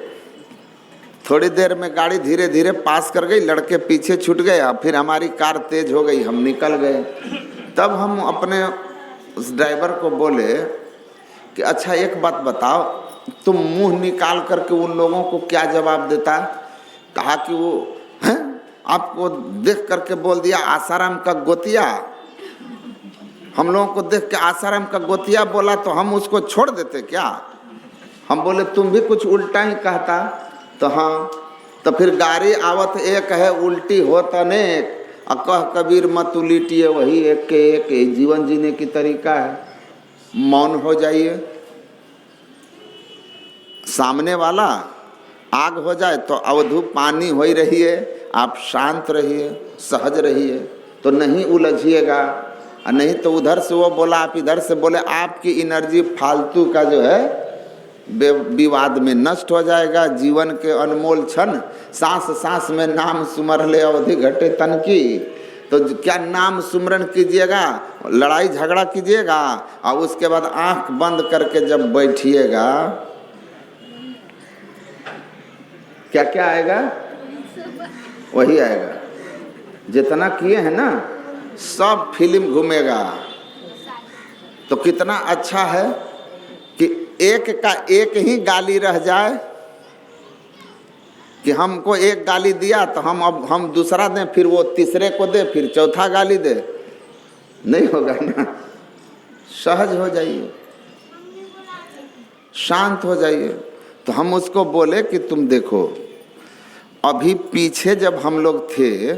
थोड़ी देर में गाड़ी धीरे धीरे पास कर गई, लड़के पीछे छूट गए, फिर हमारी कार तेज हो गई, हम निकल गए। तब हम अपने उस ड्राइवर को बोले कि अच्छा एक बात बताओ, तुम मुंह निकाल करके उन लोगों को क्या जवाब देता? कहा कि वो हैं, आपको देख करके बोल दिया आसाराम का गोतिया, हम लोगों को देख के आसाराम का गोतिया बोला तो हम उसको छोड़ देते क्या? हम बोले तुम भी कुछ उल्टा ही कहता। तो हाँ, तो फिर गाड़ी आवत एक है, उल्टी होत अनेक, अकह कबीर मत उलीटिए, वही एक के एक जीवन जीने की तरीका है। मौन हो जाइए, सामने वाला आग हो जाए तो अवधू पानी हो ही रही है, आप शांत रहिए, सहज रहिए, तो नहीं उलझिएगा। और नहीं तो उधर से वो बोला, आप इधर से बोले, आपकी एनर्जी फालतू का जो है विवाद में नष्ट हो जाएगा। जीवन के अनमोल क्षण, सांस सांस में नाम सुमर ले अवधि घटे तन की। तो क्या नाम सुमरन कीजिएगा, लड़ाई झगड़ा कीजिएगा, और उसके बाद आंख बंद करके जब बैठिएगा, क्या क्या आएगा? वही आएगा। जितना किए हैं ना सब फिल्म घूमेगा। तो कितना अच्छा है कि एक का एक ही गाली रह जाए, कि हमको एक गाली दिया तो हम दूसरा दें, फिर वो तीसरे को दे, फिर चौथा गाली दे, नहीं होगा ना। सहज हो जाइए, शांत हो जाइए। तो हम उसको बोले कि तुम देखो, अभी पीछे जब हम लोग थे,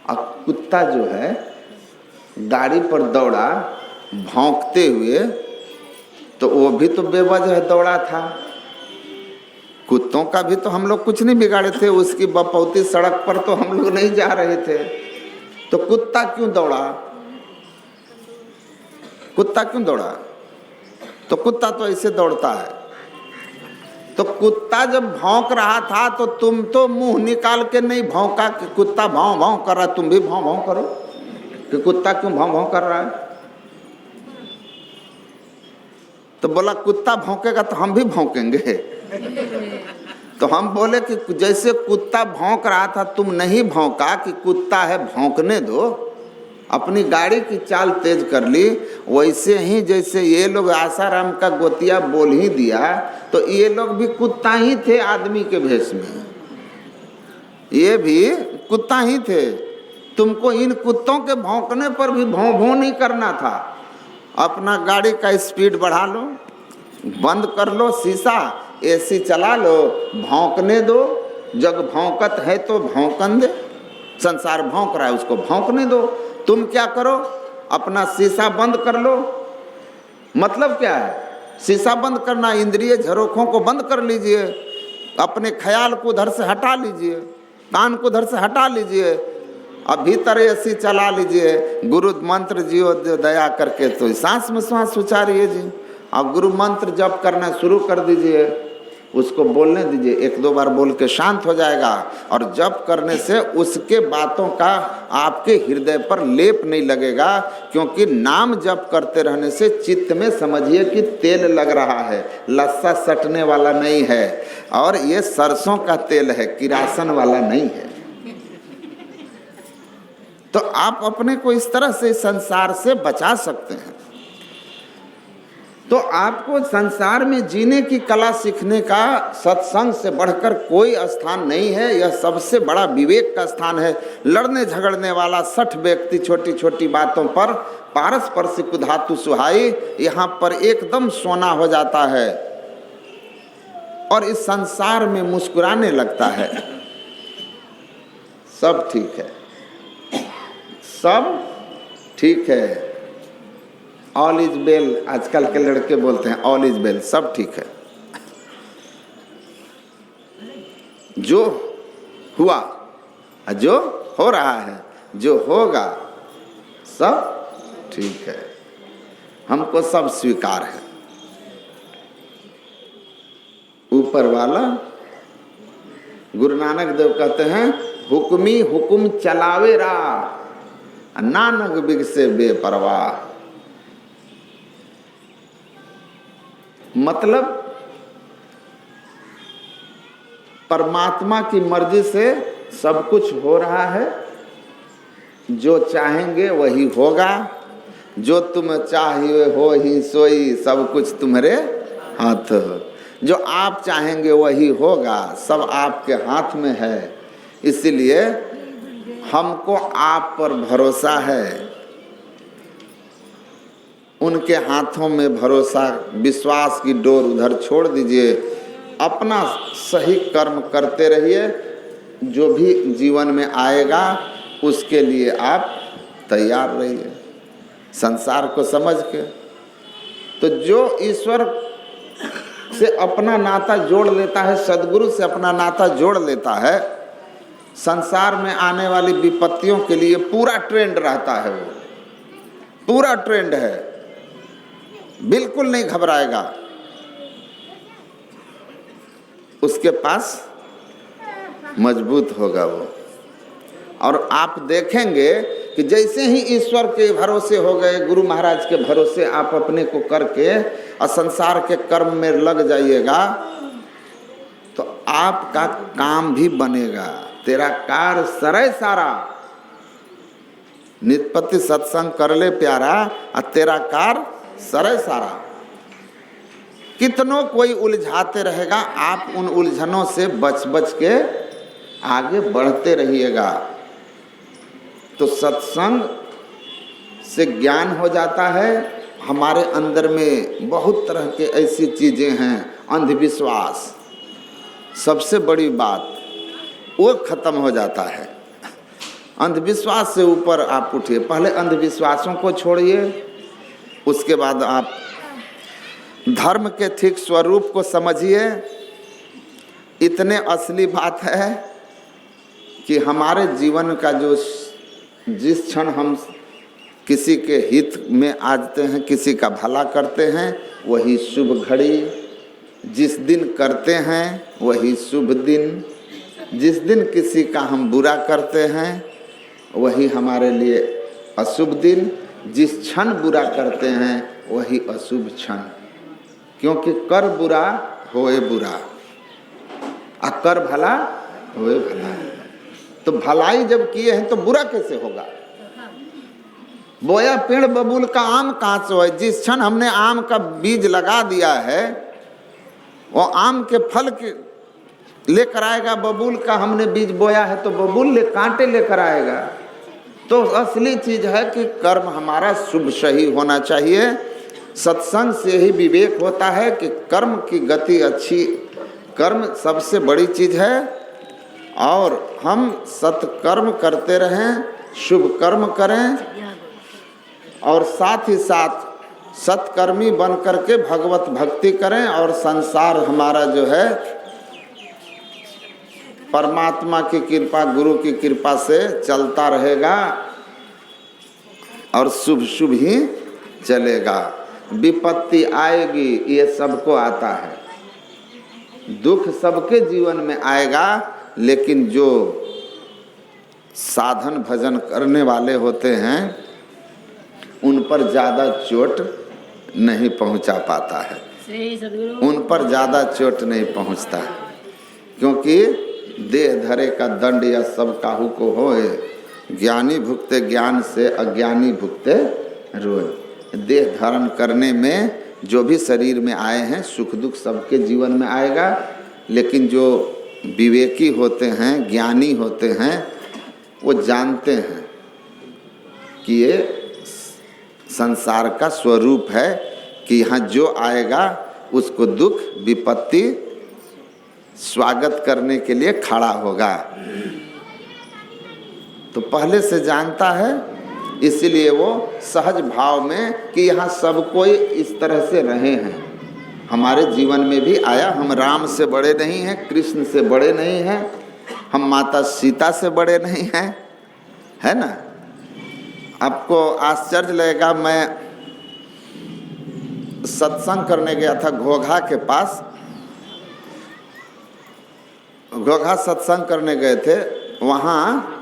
अब कुत्ता जो है गाड़ी पर दौड़ा भौंकते हुए, तो वो भी तो बेवजह दौड़ा था। कुत्तों का भी तो हम लोग कुछ नहीं बिगाड़े थे, उसकी बपौती सड़क पर तो हम लोग नहीं जा रहे थे, तो कुत्ता क्यों दौड़ा? कुत्ता क्यों दौड़ा? तो कुत्ता तो ऐसे दौड़ता है। तो कुत्ता जब भौंक रहा था तो तुम तो मुंह निकाल के नहीं भौंका कि कुत्ता भौं भौं कर रहा, तुम भी भौं भौं करो कि कुत्ता क्यों भौं भौं कर रहा है? तो बोला कुत्ता भौंकेगा तो हम भी भौंकेंगे। तो हम बोले कि जैसे कुत्ता भौंक रहा था, तुम नहीं भौंका कि कुत्ता है भौंकने दो, अपनी गाड़ी की चाल तेज कर ली। वैसे ही जैसे ये लोग आसाराम का गोतिया बोल ही दिया, तो ये लोग भी कुत्ता ही थे आदमी के भेष में, ये भी कुत्ता ही थे। तुमको इन कुत्तों के भौंकने पर भी भौं भौं नहीं करना था। अपना गाड़ी का स्पीड बढ़ा लो, बंद कर लो शीशा, एसी चला लो, भौंकने दो, जब भौंकत है तो भौंकन दे, संसार भौंक रहा है, उसको भौंकने दो। तुम क्या करो, अपना शीशा बंद कर लो। मतलब क्या है शीशा बंद करना? इंद्रिय झरोखों को बंद कर लीजिए, अपने ख्याल को उधर से हटा लीजिए, कान को उधर से हटा लीजिए, अब भीतर ऐसी चला लीजिए। गुरु मंत्र जियो दया करके, तो सांस में सांस उचारिए जी। अब गुरु मंत्र जप करना शुरू कर दीजिए, उसको बोलने दीजिए, 1-2 बार बोल के शांत हो जाएगा। और जप करने से उसके बातों का आपके हृदय पर लेप नहीं लगेगा, क्योंकि नाम जप करते रहने से चित्त में समझिए कि तेल लग रहा है, लस्सा सटने वाला नहीं है, और ये सरसों का तेल है, किरासन वाला नहीं है। तो आप अपने को इस तरह से संसार से बचा सकते हैं। तो आपको संसार में जीने की कला सीखने का सत्संग से बढ़कर कोई स्थान नहीं है। यह सबसे बड़ा विवेक का स्थान है। लड़ने झगड़ने वाला 60 व्यक्ति छोटी छोटी बातों पर पारस्परिक धातु सुहाई, यहाँ पर एकदम सोना हो जाता है और इस संसार में मुस्कुराने लगता है। सब ठीक है, सब ठीक है, ऑल इज वेल। आजकल के लड़के बोलते हैं ऑल इज वेल, सब ठीक है। जो हुआ, जो हो रहा है, जो होगा, सब ठीक है, हमको सब स्वीकार है। ऊपर वाला गुरु नानक देव कहते हैं, हुक्मी हुकुम चलावे रा, नानक बिग से बेपरवाह। मतलब परमात्मा की मर्जी से सब कुछ हो रहा है, जो चाहेंगे वही होगा, जो तुम चाहिए हो ही सोई, सब कुछ तुम्हारे हाथ। जो आप चाहेंगे वही होगा, सब आपके हाथ में है। इसलिए हमको आप पर भरोसा है, उनके हाथों में भरोसा, विश्वास की डोर उधर छोड़ दीजिए, अपना सही कर्म करते रहिए। जो भी जीवन में आएगा उसके लिए आप तैयार रहिए, संसार को समझ के। तो जो ईश्वर से अपना नाता जोड़ लेता है, सद्गुरु से अपना नाता जोड़ लेता है, संसार में आने वाली विपत्तियों के लिए पूरा ट्रेंड रहता है, वो पूरा ट्रेंड है, बिल्कुल नहीं घबराएगा। उसके पास मजबूत होगा वो। और आप देखेंगे कि जैसे ही ईश्वर के भरोसे हो गए, गुरु महाराज के भरोसे आप अपने को करके और संसार के कर्म में लग जाइएगा, तो आपका काम भी बनेगा, तेरा कार सरे सारा। नित्पत्ति सत्संग कर ले प्यारा, और तेरा कार सरे सारा। कितनों कोई उलझाते रहेगा, आप उन उलझनों से बच बच के आगे बढ़ते रहिएगा। तो सत्संग से ज्ञान हो जाता है। हमारे अंदर में बहुत तरह के ऐसी चीज़ें हैं, अंधविश्वास सबसे बड़ी बात, वो खत्म हो जाता है। अंधविश्वास से ऊपर आप उठिए, पहले अंधविश्वासों को छोड़िए, उसके बाद आप धर्म के ठीक स्वरूप को समझिए। इतने असली बात है कि हमारे जीवन का जो जिस क्षण हम किसी के हित में आते हैं, किसी का भला करते हैं, वही शुभ घड़ी। जिस दिन करते हैं वही शुभ दिन। जिस दिन किसी का हम बुरा करते हैं वही हमारे लिए अशुभ दिन। जिस क्षण बुरा करते हैं वही अशुभ क्षण। क्योंकि कर बुरा होए बुरा, और कर भला होए भला। तो भलाई जब किए हैं तो बुरा कैसे होगा? बोया पेड़ बबूल का आम कहाँ से है? जिस क्षण हमने आम का बीज लगा दिया है, वो आम के फल के लेकर आएगा। बबूल का हमने बीज बोया है तो बबूल कांटे लेकर आएगा। तो असली चीज है कि कर्म हमारा शुभ सही होना चाहिए। सत्संग से ही विवेक होता है कि कर्म की गति अच्छी, कर्म सबसे बड़ी चीज है। और हम सत्कर्म करते रहें, शुभ कर्म करें और साथ ही साथ सत्कर्मी बन करके भगवत भक्ति करें और संसार हमारा जो है परमात्मा की कृपा, गुरु की कृपा से चलता रहेगा और शुभ शुभ ही चलेगा। विपत्ति आएगी, ये सबको आता है, दुख सबके जीवन में आएगा, लेकिन जो साधन भजन करने वाले होते हैं उन पर ज़्यादा चोट नहीं पहुंचा पाता है, उन पर ज़्यादा चोट नहीं पहुंचता है, क्योंकि देह धरे का दंड या सब काहू को होए, ज्ञानी भुगते ज्ञान से अज्ञानी भुगते रोए। देह धारण करने में जो भी शरीर में आए हैं सुख दुख सबके जीवन में आएगा, लेकिन जो विवेकी होते हैं, ज्ञानी होते हैं, वो जानते हैं कि ये संसार का स्वरूप है कि यहाँ जो आएगा उसको दुख विपत्ति स्वागत करने के लिए खड़ा होगा। तो पहले से जानता है, इसीलिए वो सहज भाव में कि यहाँ सब कोई इस तरह से रहे हैं, हमारे जीवन में भी आया। हम राम से बड़े नहीं हैं, कृष्ण से बड़े नहीं हैं, हम माता सीता से बड़े नहीं हैं, है ना। आपको आश्चर्य लगेगा, मैं सत्संग करने गया था घोघा के पास, घोघा सत्संग करने गए थे, वहाँ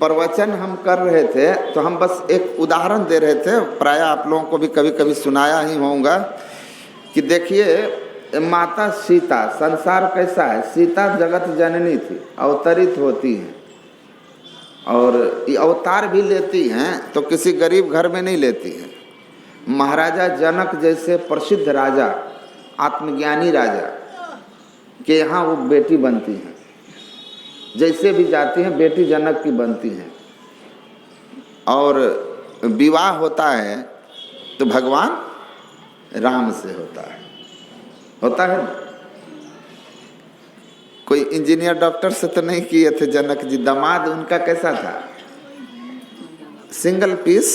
प्रवचन हम कर रहे थे, तो हम बस एक उदाहरण दे रहे थे, प्राय आप लोगों को भी कभी कभी सुनाया ही होगा कि देखिए माता सीता, संसार कैसा है, सीता जगत जननी थी, अवतरित होती हैं और ये अवतार भी लेती हैं, तो किसी गरीब घर में नहीं लेती हैं। महाराजा जनक जैसे प्रसिद्ध राजा, आत्मज्ञानी राजा के यहाँ वो बेटी बनती हैं, जैसे भी जाती हैं बेटी जनक की बनती हैं, और विवाह होता है तो भगवान राम से होता है ना। कोई इंजीनियर डॉक्टर से तो नहीं किए थे जनक जी। दामाद उनका कैसा था, सिंगल पीस।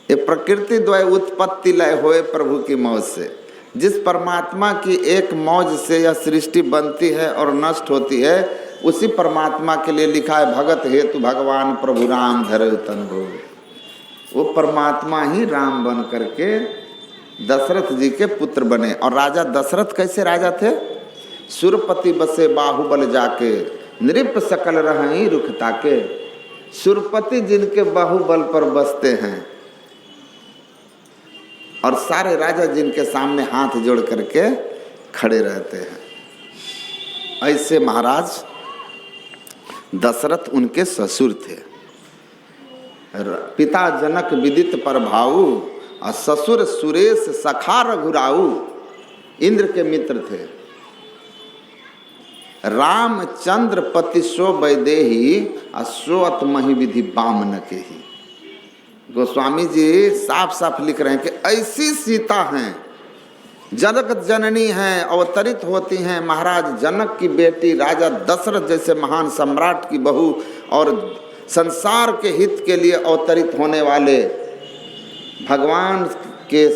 ये प्रकृति द्वय उत्पत्ति लय होए प्रभु की मौज से। जिस परमात्मा की एक मौज से यह सृष्टि बनती है और नष्ट होती है, उसी परमात्मा के लिए लिखा है भगत हेतु भगवान प्रभु राम धरे तन भोग। वो परमात्मा ही राम बन करके दशरथ जी के पुत्र बने। और राजा दशरथ कैसे राजा थे, सुरपति बसे बाहुबल जाके, नृप सकल रहई रुख ताके। सुरपति जिनके बाहुबल पर बसते हैं और सारे राजा जिनके सामने हाथ जोड़ करके खड़े रहते हैं, ऐसे महाराज दशरथ उनके ससुर थे। पिता जनक विदित प्रभाऊ और ससुर सुरेश सखा रघुराऊ, इंद्र के मित्र थे। रामचंद्र पति सो वैदेही अश्वत मही विधि बामन के ही। गोस्वामी जी साफ साफ लिख रहे हैं कि ऐसी सीता हैं, जनक जननी हैं, अवतरित होती हैं, महाराज जनक की बेटी, राजा दशरथ जैसे महान सम्राट की बहू, और संसार के हित के लिए अवतरित होने वाले भगवान के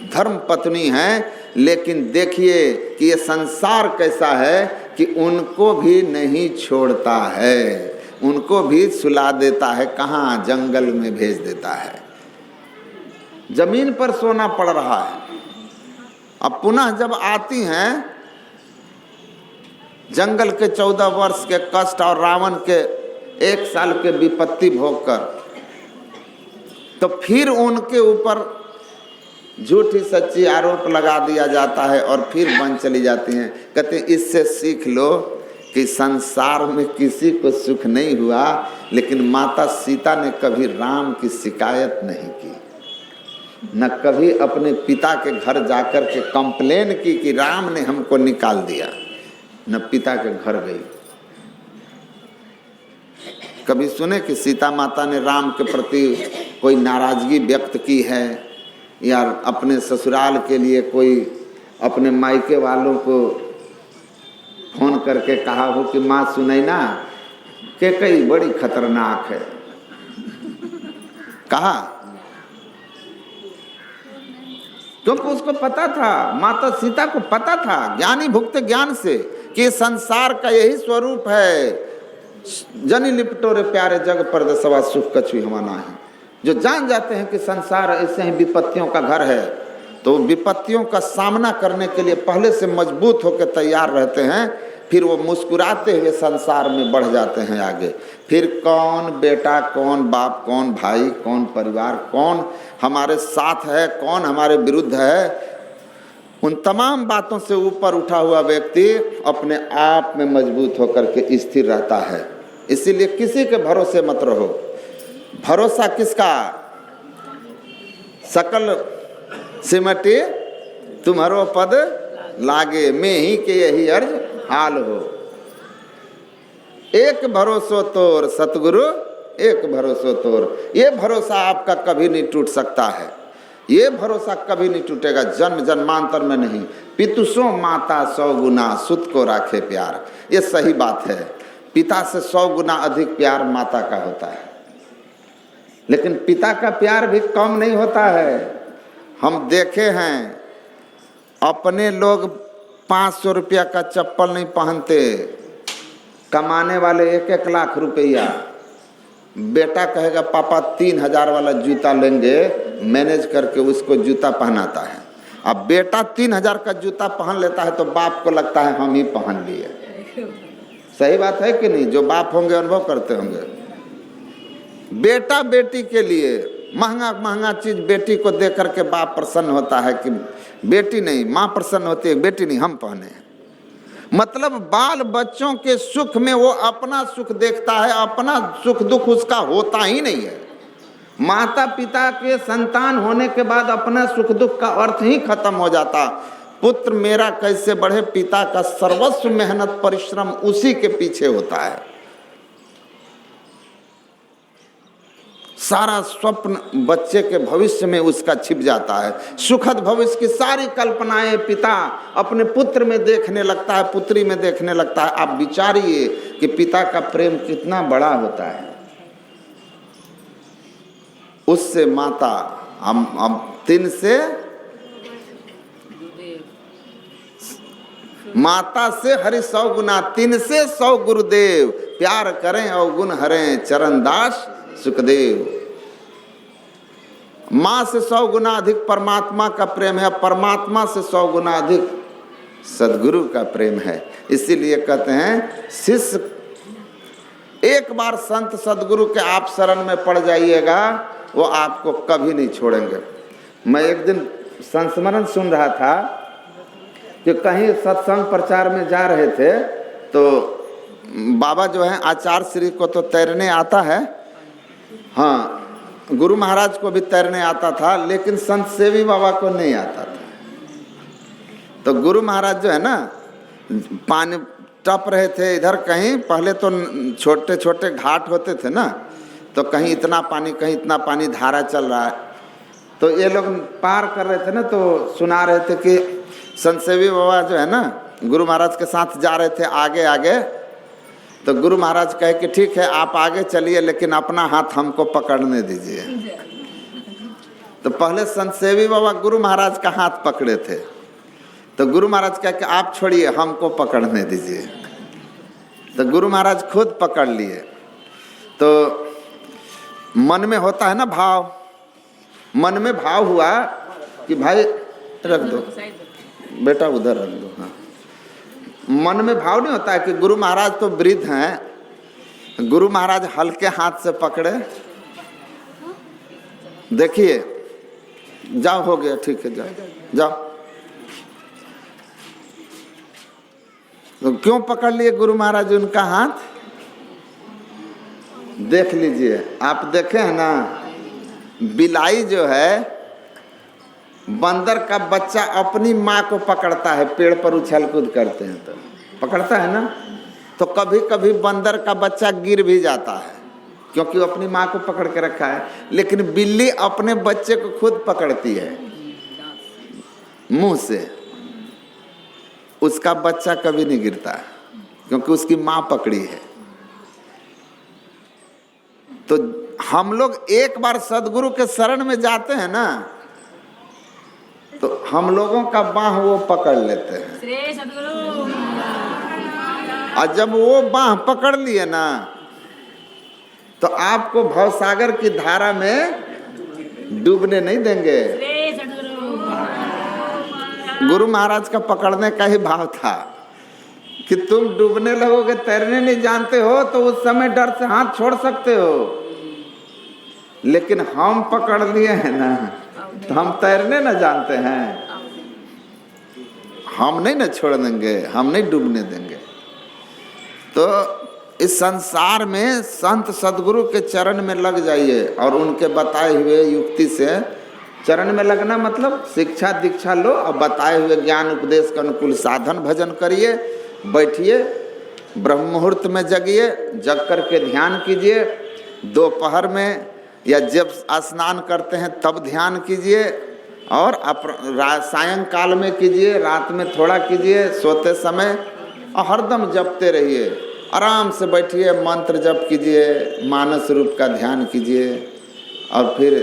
धर्म पत्नी हैं। लेकिन देखिए कि ये संसार कैसा है कि उनको भी नहीं छोड़ता है, उनको भी सुला देता है। कहाँ, जंगल में भेज देता है। जमीन पर सोना पड़ रहा है। अब पुनः जब आती हैं जंगल के 14 वर्ष के कष्ट और रावण के 1 साल के विपत्ति भोग कर, तो फिर उनके ऊपर झूठी सच्ची आरोप लगा दिया जाता है और फिर बन चली जाती हैं। कहते हैं इससे सीख लो कि संसार में किसी को सुख नहीं हुआ, लेकिन माता सीता ने कभी राम की शिकायत नहीं की, न कभी अपने पिता के घर जाकर के कंप्लेन की कि राम ने हमको निकाल दिया, न पिता के घर गई। कभी सुने कि सीता माता ने राम के प्रति कोई नाराजगी व्यक्त की है, या अपने ससुराल के लिए कोई अपने मायके वालों को फोन करके कहा हो कि माँ सुनई ना के कई बड़ी खतरनाक है, कहा, क्योंकि उसको पता था, माता सीता को पता था ज्ञानी भुक्त ज्ञान से कि संसार का यही स्वरूप है। जनि लिपटोरे प्यारे जग पर दसवा सुख कछु हमाना है। जो जान जाते हैं कि संसार ऐसे ही विपत्तियों का घर है, तो विपत्तियों का सामना करने के लिए पहले से मजबूत होकर तैयार रहते हैं, फिर वो मुस्कुराते हुए संसार में बढ़ जाते हैं आगे। फिर कौन बेटा, कौन बाप, कौन भाई, कौन परिवार, कौन हमारे साथ है, कौन हमारे विरुद्ध है, उन तमाम बातों से ऊपर उठा हुआ व्यक्ति अपने आप में मजबूत होकर के स्थिर रहता है। इसीलिए किसी के भरोसे मत रहो। भरोसा किसका? सकल सिमटे तुम्हारो पद लागे, मैं ही के यही अर्ज हाल हो। एक भरोसो तोर सतगुरु एक भरोसो तोर। ये भरोसा आपका कभी नहीं टूट सकता है, ये भरोसा कभी नहीं टूटेगा, जन्म जन्मांतर में नहीं। पितु सो माता 100 गुना सुत को राखे प्यार, ये सही बात है। पिता से 100 गुना अधिक प्यार माता का होता है, लेकिन पिता का प्यार भी कम नहीं होता है। हम देखे हैं अपने लोग 500 रुपया का चप्पल नहीं पहनते, कमाने वाले 1-1 लाख रुपया। बेटा कहेगा पापा 3000 वाला जूता लेंगे, मैनेज करके उसको जूता पहनाता है। अब बेटा 3000 का जूता पहन लेता है तो बाप को लगता है हम ही पहन लिए। सही बात है कि नहीं? जो बाप होंगे अनुभव करते होंगे। बेटा बेटी के लिए महंगा महंगा चीज बेटी को दे करके बाप प्रसन्न होता है कि बेटी नहीं, माँ प्रसन्न होती है, बेटी नहीं हम पहने। मतलब बाल बच्चों के सुख में वो अपना सुख देखता है, अपना सुख दुख उसका होता ही नहीं है। माता पिता के संतान होने के बाद अपना सुख दुख का अर्थ ही खत्म हो जाता। पुत्र मेरा कैसे बढ़े, पिता का सर्वस्व मेहनत परिश्रम उसी के पीछे होता है। सारा स्वप्न बच्चे के भविष्य में उसका छिप जाता है। सुखद भविष्य की सारी कल्पनाएं पिता अपने पुत्र में देखने लगता है, पुत्री में देखने लगता है। आप विचारिए कि पिता का प्रेम कितना बड़ा होता है। उससे माता हम 3 से माता से हरि 100 गुना, 3 से 100 गुरुदेव। प्यार करें और गुण हरें, चरणदास सुखदेव। माँ से 100 गुना अधिक परमात्मा का प्रेम है, परमात्मा से 100 गुना अधिक सदगुरु का प्रेम है। इसीलिए कहते हैं शिष्य एक बार संत सदगुरु के आप शरण में पड़ जाइएगा, वो आपको कभी नहीं छोड़ेंगे। मैं एक दिन संस्मरण सुन रहा था कि कहीं सत्संग प्रचार में जा रहे थे, तो बाबा जो है आचार्य श्री को तो तैरने आता है, हाँ गुरु महाराज को भी तैरने आता था, लेकिन संत सेवी बाबा को नहीं आता था। तो गुरु महाराज जो है ना पानी टप रहे थे इधर, कहीं पहले तो छोटे छोटे घाट होते थे ना, तो कहीं इतना पानी कहीं इतना पानी, धारा चल रहा है। तो ये लोग पार कर रहे थे ना, तो सुना रहे थे कि संत सेवी बाबा जो है ना गुरु महाराज के साथ जा रहे थे आगे आगे। तो गुरु महाराज कहे कि ठीक है आप आगे चलिए, लेकिन अपना हाथ हमको पकड़ने दीजिए। तो पहले संत सेवी बाबा गुरु महाराज का हाथ पकड़े थे, तो गुरु महाराज कहे कि आप छोड़िए हमको पकड़ने दीजिए। तो गुरु महाराज खुद पकड़ लिए। तो मन में होता है ना भाव, मन में भाव हुआ कि भाई रख दो बेटा, उधर रख दो। हाँ, मन में भाव नहीं होता है कि गुरु महाराज तो वृद्ध हैं। गुरु महाराज हल्के हाथ से पकड़े, देखिए जाओ हो गया, ठीक है जाओ जाओ। तो क्यों पकड़ लिए गुरु महाराज उनका हाथ? देख लीजिए, आप देखे हैं ना, बिलाई जो है बंदर का बच्चा अपनी माँ को पकड़ता है, पेड़ पर उछल कूद करते हैं तो पकड़ता है ना, तो कभी कभी बंदर का बच्चा गिर भी जाता है क्योंकि वो अपनी माँ को पकड़ के रखा है। लेकिन बिल्ली अपने बच्चे को खुद पकड़ती है मुंह से, उसका बच्चा कभी नहीं गिरता है। क्योंकि उसकी माँ पकड़ी है। तो हम लोग एक बार सदगुरु के शरण में जाते हैं ना, तो हम लोगों का बाह वो पकड़ लेते हैं। श्री सद्गुरु। और जब वो बाह पकड़ लिए ना, तो आपको भवसागर की धारा में डूबने नहीं देंगे। श्री सद्गुरु। गुरु महाराज का पकड़ने का ही भाव था कि तुम डूबने लगोगे, तैरने नहीं जानते हो, तो उस समय डर से हाथ छोड़ सकते हो, लेकिन हम पकड़ लिए हैं ना, तो हम तैरने न जानते हैं, हम नहीं ना छोड़ देंगे, हम नहीं डूबने देंगे। तो इस संसार में संत सदगुरु के चरण में लग जाइए और उनके बताए हुए युक्ति से, चरण में लगना मतलब शिक्षा दीक्षा लो और बताए हुए ज्ञान उपदेश के अनुकूल साधन भजन करिए, बैठिए, ब्रह्म मुहूर्त में जगिए, जग करके ध्यान कीजिए, दोपहर में या जब स्नान करते हैं तब ध्यान कीजिए, और सायंकाल में कीजिए, रात में थोड़ा कीजिए, सोते समय, और हरदम जपते रहिए। आराम से बैठिए, मंत्र जप कीजिए, मानस रूप का ध्यान कीजिए, और फिर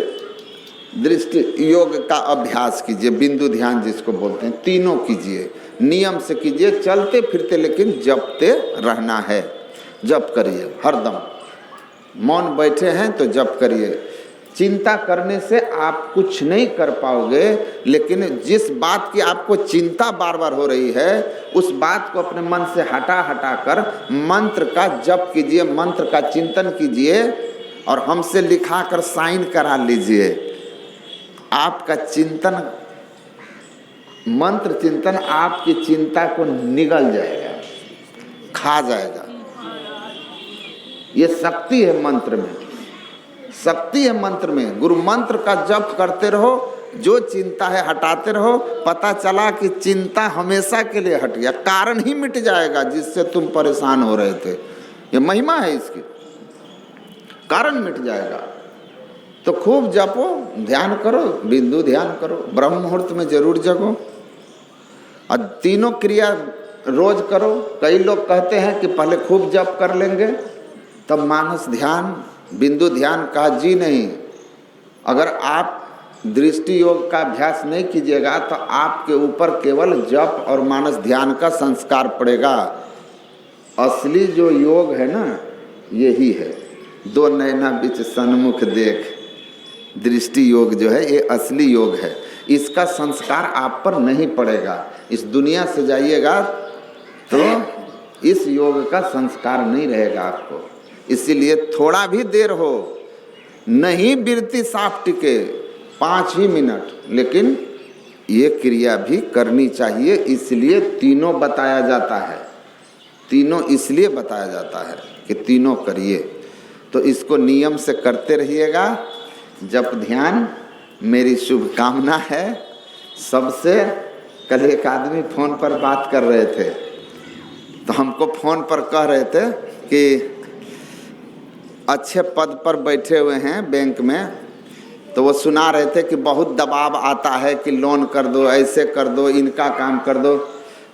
दृष्टि योग का अभ्यास कीजिए, बिंदु ध्यान जिसको बोलते हैं, तीनों कीजिए, नियम से कीजिए, चलते फिरते लेकिन जपते रहना है। जप करिए हरदम, मौन बैठे हैं तो जप करिए। चिंता करने से आप कुछ नहीं कर पाओगे, लेकिन जिस बात की आपको चिंता बार बार हो रही है, उस बात को अपने मन से हटा कर मंत्र का जप कीजिए, मंत्र का चिंतन कीजिए, और हमसे लिखा कर साइन करा लीजिए। आपका चिंतन, मंत्र चिंतन आपकी चिंता को निगल जाएगा, खा जाएगा। ये शक्ति है मंत्र में, शक्ति है मंत्र में। गुरु मंत्र का जप करते रहो, जो चिंता है हटाते रहो, पता चला कि चिंता हमेशा के लिए हट गया, कारण ही मिट जाएगा जिससे तुम परेशान हो रहे थे। ये महिमा है इसकी, कारण मिट जाएगा। तो खूब जपो, ध्यान करो, बिंदु ध्यान करो, ब्रह्म मुहूर्त में जरूर जगो, और तीनों क्रिया रोज करो। कई लोग कहते हैं कि पहले खूब जप कर लेंगे तब मानस ध्यान, बिंदु ध्यान का जी नहीं। अगर आप दृष्टि योग का अभ्यास नहीं कीजिएगा तो आपके ऊपर केवल जप और मानस ध्यान का संस्कार पड़ेगा। असली जो योग है ना, यही है, दो नैना बीच सन्मुख देख, दृष्टि योग जो है ये असली योग है। इसका संस्कार आप पर नहीं पड़ेगा। इस दुनिया से जाइएगा तो इस योग का संस्कार नहीं रहेगा आपको। इसीलिए थोड़ा भी देर हो, नहीं बिरती साफ टिके 5 ही मिनट, लेकिन ये क्रिया भी करनी चाहिए। इसलिए तीनों बताया जाता है, तीनों इसलिए बताया जाता है कि तीनों करिए। तो इसको नियम से करते रहिएगा। जप ध्यान मेरी शुभकामना है सबसे। कल एक आदमी फ़ोन पर बात कर रहे थे, तो हमको फ़ोन पर कह रहे थे कि अच्छे पद पर बैठे हुए हैं बैंक में, तो वो सुना रहे थे कि बहुत दबाव आता है कि लोन कर दो, ऐसे कर दो, इनका काम कर दो,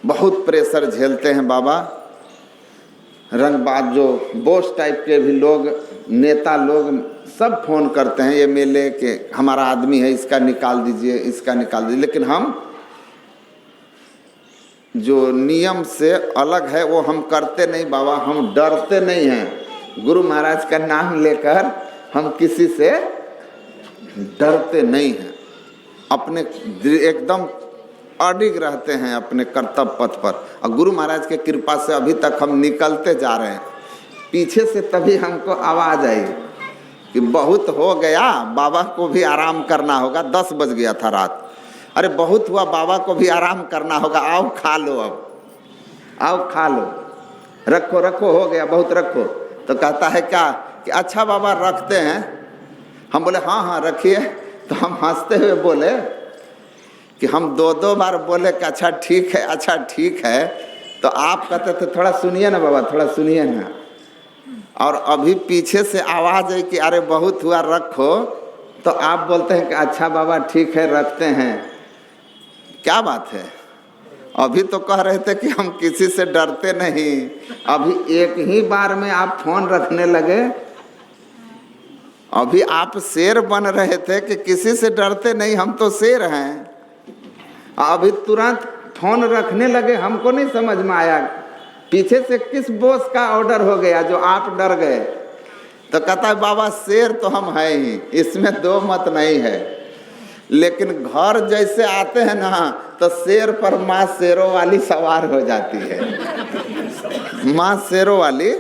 बहुत प्रेशर झेलते हैं बाबा। रंगबाज जो बॉस टाइप के भी लोग, नेता लोग सब फ़ोन करते हैं, ये मेले के हमारा आदमी है, इसका निकाल दीजिए, इसका निकाल दीजिए। लेकिन हम जो नियम से अलग है वो हम करते नहीं बाबा, हम डरते नहीं हैं। गुरु महाराज का नाम लेकर हम किसी से डरते नहीं हैं, अपने एकदम अडिग रहते हैं अपने कर्तव्य पथ पर। और गुरु महाराज के कृपा से अभी तक हम निकलते जा रहे हैं। पीछे से तभी हमको आवाज़ आई कि बहुत हो गया, बाबा को भी आराम करना होगा। 10 बज गया था रात। अरे बहुत हुआ, बाबा को भी आराम करना होगा, आओ खा लो, अब आओ खा लो, रखो रखो, हो गया बहुत, रखो। तो कहता है क्या कि अच्छा बाबा रखते हैं। हम बोले हाँ हाँ रखिए। तो हम हंसते हुए बोले कि हम 2 बार बोले कि अच्छा ठीक है, अच्छा ठीक है। तो आप कहते थे थोड़ा सुनिए ना बाबा, थोड़ा सुनिए ना। और अभी पीछे से आवाज़ है कि अरे बहुत हुआ, रखो। तो आप बोलते हैं कि अच्छा बाबा ठीक है, रखते हैं। क्या बात है? अभी तो कह रहे थे कि हम किसी से डरते नहीं, अभी एक ही बार में आप फोन रखने लगे। अभी आप शेर बन रहे थे कि किसी से डरते नहीं, हम तो शेर हैं। अभी तुरंत फोन रखने लगे, हमको नहीं समझ में आया पीछे से किस बॉस का ऑर्डर हो गया जो आप डर गए। तो कहता है बाबा शेर तो हम हैं ही, इसमें दो मत नहीं है, लेकिन घर जैसे आते हैं ना तो शेर पर माँ शेरों वाली सवार हो जाती है, माँ शेरों वाली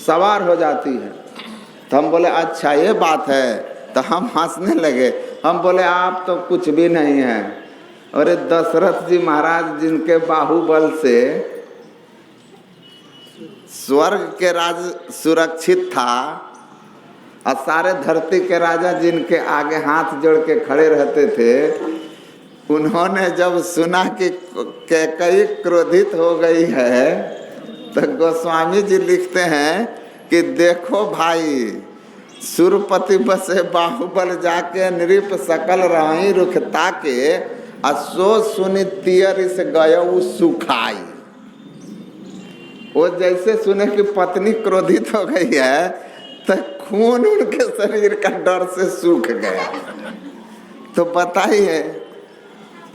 सवार हो जाती है। तो हम बोले अच्छा ये बात है, तो हम हंसने लगे। हम बोले आप तो कुछ भी नहीं है। अरे दशरथ जी महाराज जिनके बाहुबल से स्वर्ग के राज सुरक्षित था और सारे धरती के राजा जिनके आगे हाथ जोड़ के खड़े रहते थे, उन्होंने जब सुना कि कैकेयी क्रोधित हो गई है तो गोस्वामी जी लिखते हैं कि देखो भाई सुरपति बसे बाहुबल जाके नृप सकल रही रुखता के असो सुनि तियर से गयो सुखाई। वो जैसे सुने कि पत्नी क्रोधित हो गई है तो खून उनके शरीर का डर से सूख गया। तो बताइए,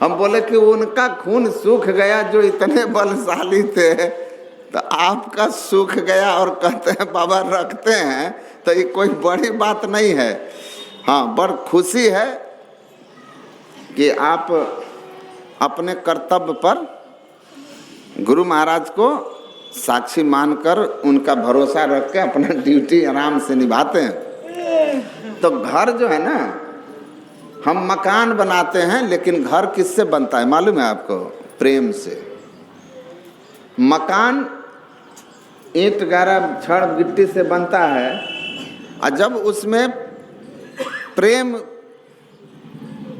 हम बोले कि उनका खून सूख गया जो इतने बलशाली थे, तो आपका सूख गया और कहते हैं बाबा रखते हैं, तो ये कोई बड़ी बात नहीं है। हाँ, बड़ खुशी है कि आप अपने कर्तव्य पर गुरु महाराज को साक्षी मानकर उनका भरोसा रख के अपना ड्यूटी आराम से निभाते हैं। तो घर जो है ना, हम मकान बनाते हैं, लेकिन घर किससे बनता है मालूम है आपको? प्रेम से। मकान ईंट गारा छड़ गिट्टी से बनता है, और जब उसमें प्रेम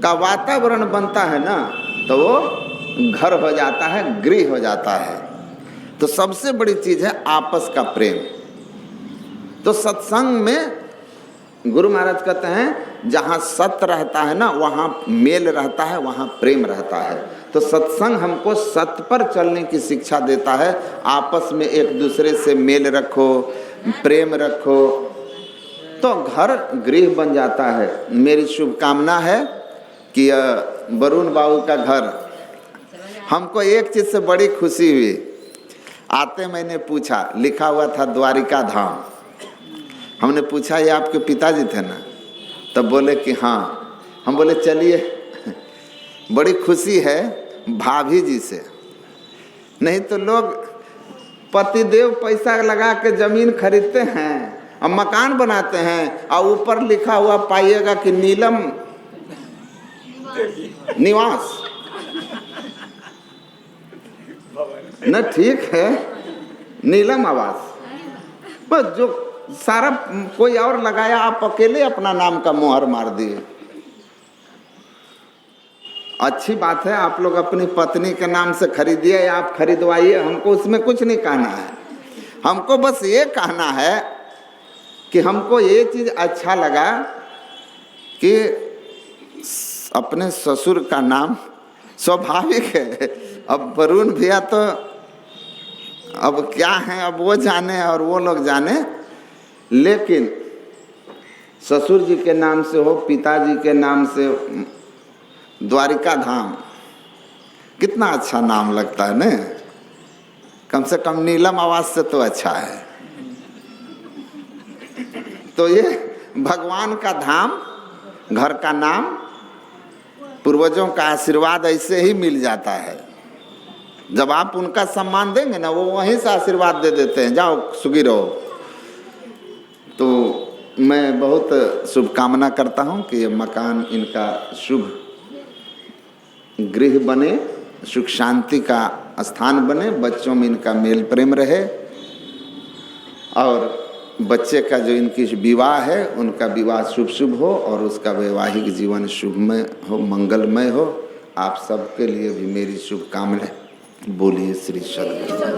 का वातावरण बनता है ना तो वो घर हो जाता है, गृह हो जाता है। तो सबसे बड़ी चीज है आपस का प्रेम। तो सत्संग में गुरु महाराज कहते हैं जहाँ सत्य रहता है ना वहाँ मेल रहता है, वहाँ प्रेम रहता है। तो सत्संग हमको सत्य पर चलने की शिक्षा देता है। आपस में एक दूसरे से मेल रखो, प्रेम रखो, तो घर गृह बन जाता है। मेरी शुभकामना है कि वरुण बाबू का घर, हमको एक चीज़ से बड़ी खुशी हुई। आते मैंने पूछा, लिखा हुआ था द्वारिका धाम। हमने पूछा ये आपके पिताजी थे ना? तब बोले कि हाँ। हम बोले चलिए, बड़ी खुशी है भाभी जी से। नहीं तो लोग पतिदेव पैसा लगा के जमीन खरीदते हैं और मकान बनाते हैं और ऊपर लिखा हुआ पाइएगा कि नीलम निवास। न ठीक है, नीलम आवास, बस जो सारा कोई और लगाया, आप अकेले अपना नाम का मोहर मार दिए। अच्छी बात है, आप लोग अपनी पत्नी के नाम से खरीदिए, आप खरीदवाइए, हमको उसमें कुछ नहीं कहना है। हमको बस ये कहना है कि हमको ये चीज़ अच्छा लगा कि अपने ससुर का नाम स्वाभाविक है। अब वरुण भैया तो अब क्या है, अब वो जाने और वो लोग जाने, लेकिन ससुर जी के नाम से हो, पिताजी के नाम से द्वारिका धाम, कितना अच्छा नाम लगता है ना। कम से कम नीलम आवाज से तो अच्छा है। तो ये भगवान का धाम, घर का नाम, पूर्वजों का आशीर्वाद ऐसे ही मिल जाता है। जब आप उनका सम्मान देंगे ना, वो वहीं से आशीर्वाद दे देते हैं, जाओ सुखी रहो। तो मैं बहुत शुभकामना करता हूँ कि ये मकान इनका शुभ गृह बने, सुख शांति का स्थान बने, बच्चों में इनका मेल प्रेम रहे, और बच्चे का जो इनकी विवाह है उनका विवाह शुभ शुभ हो और उसका वैवाहिक जीवन शुभमय हो, मंगलमय हो। आप सबके लिए भी मेरी शुभकामनाएं। बोलिए श्री सद्गुरु।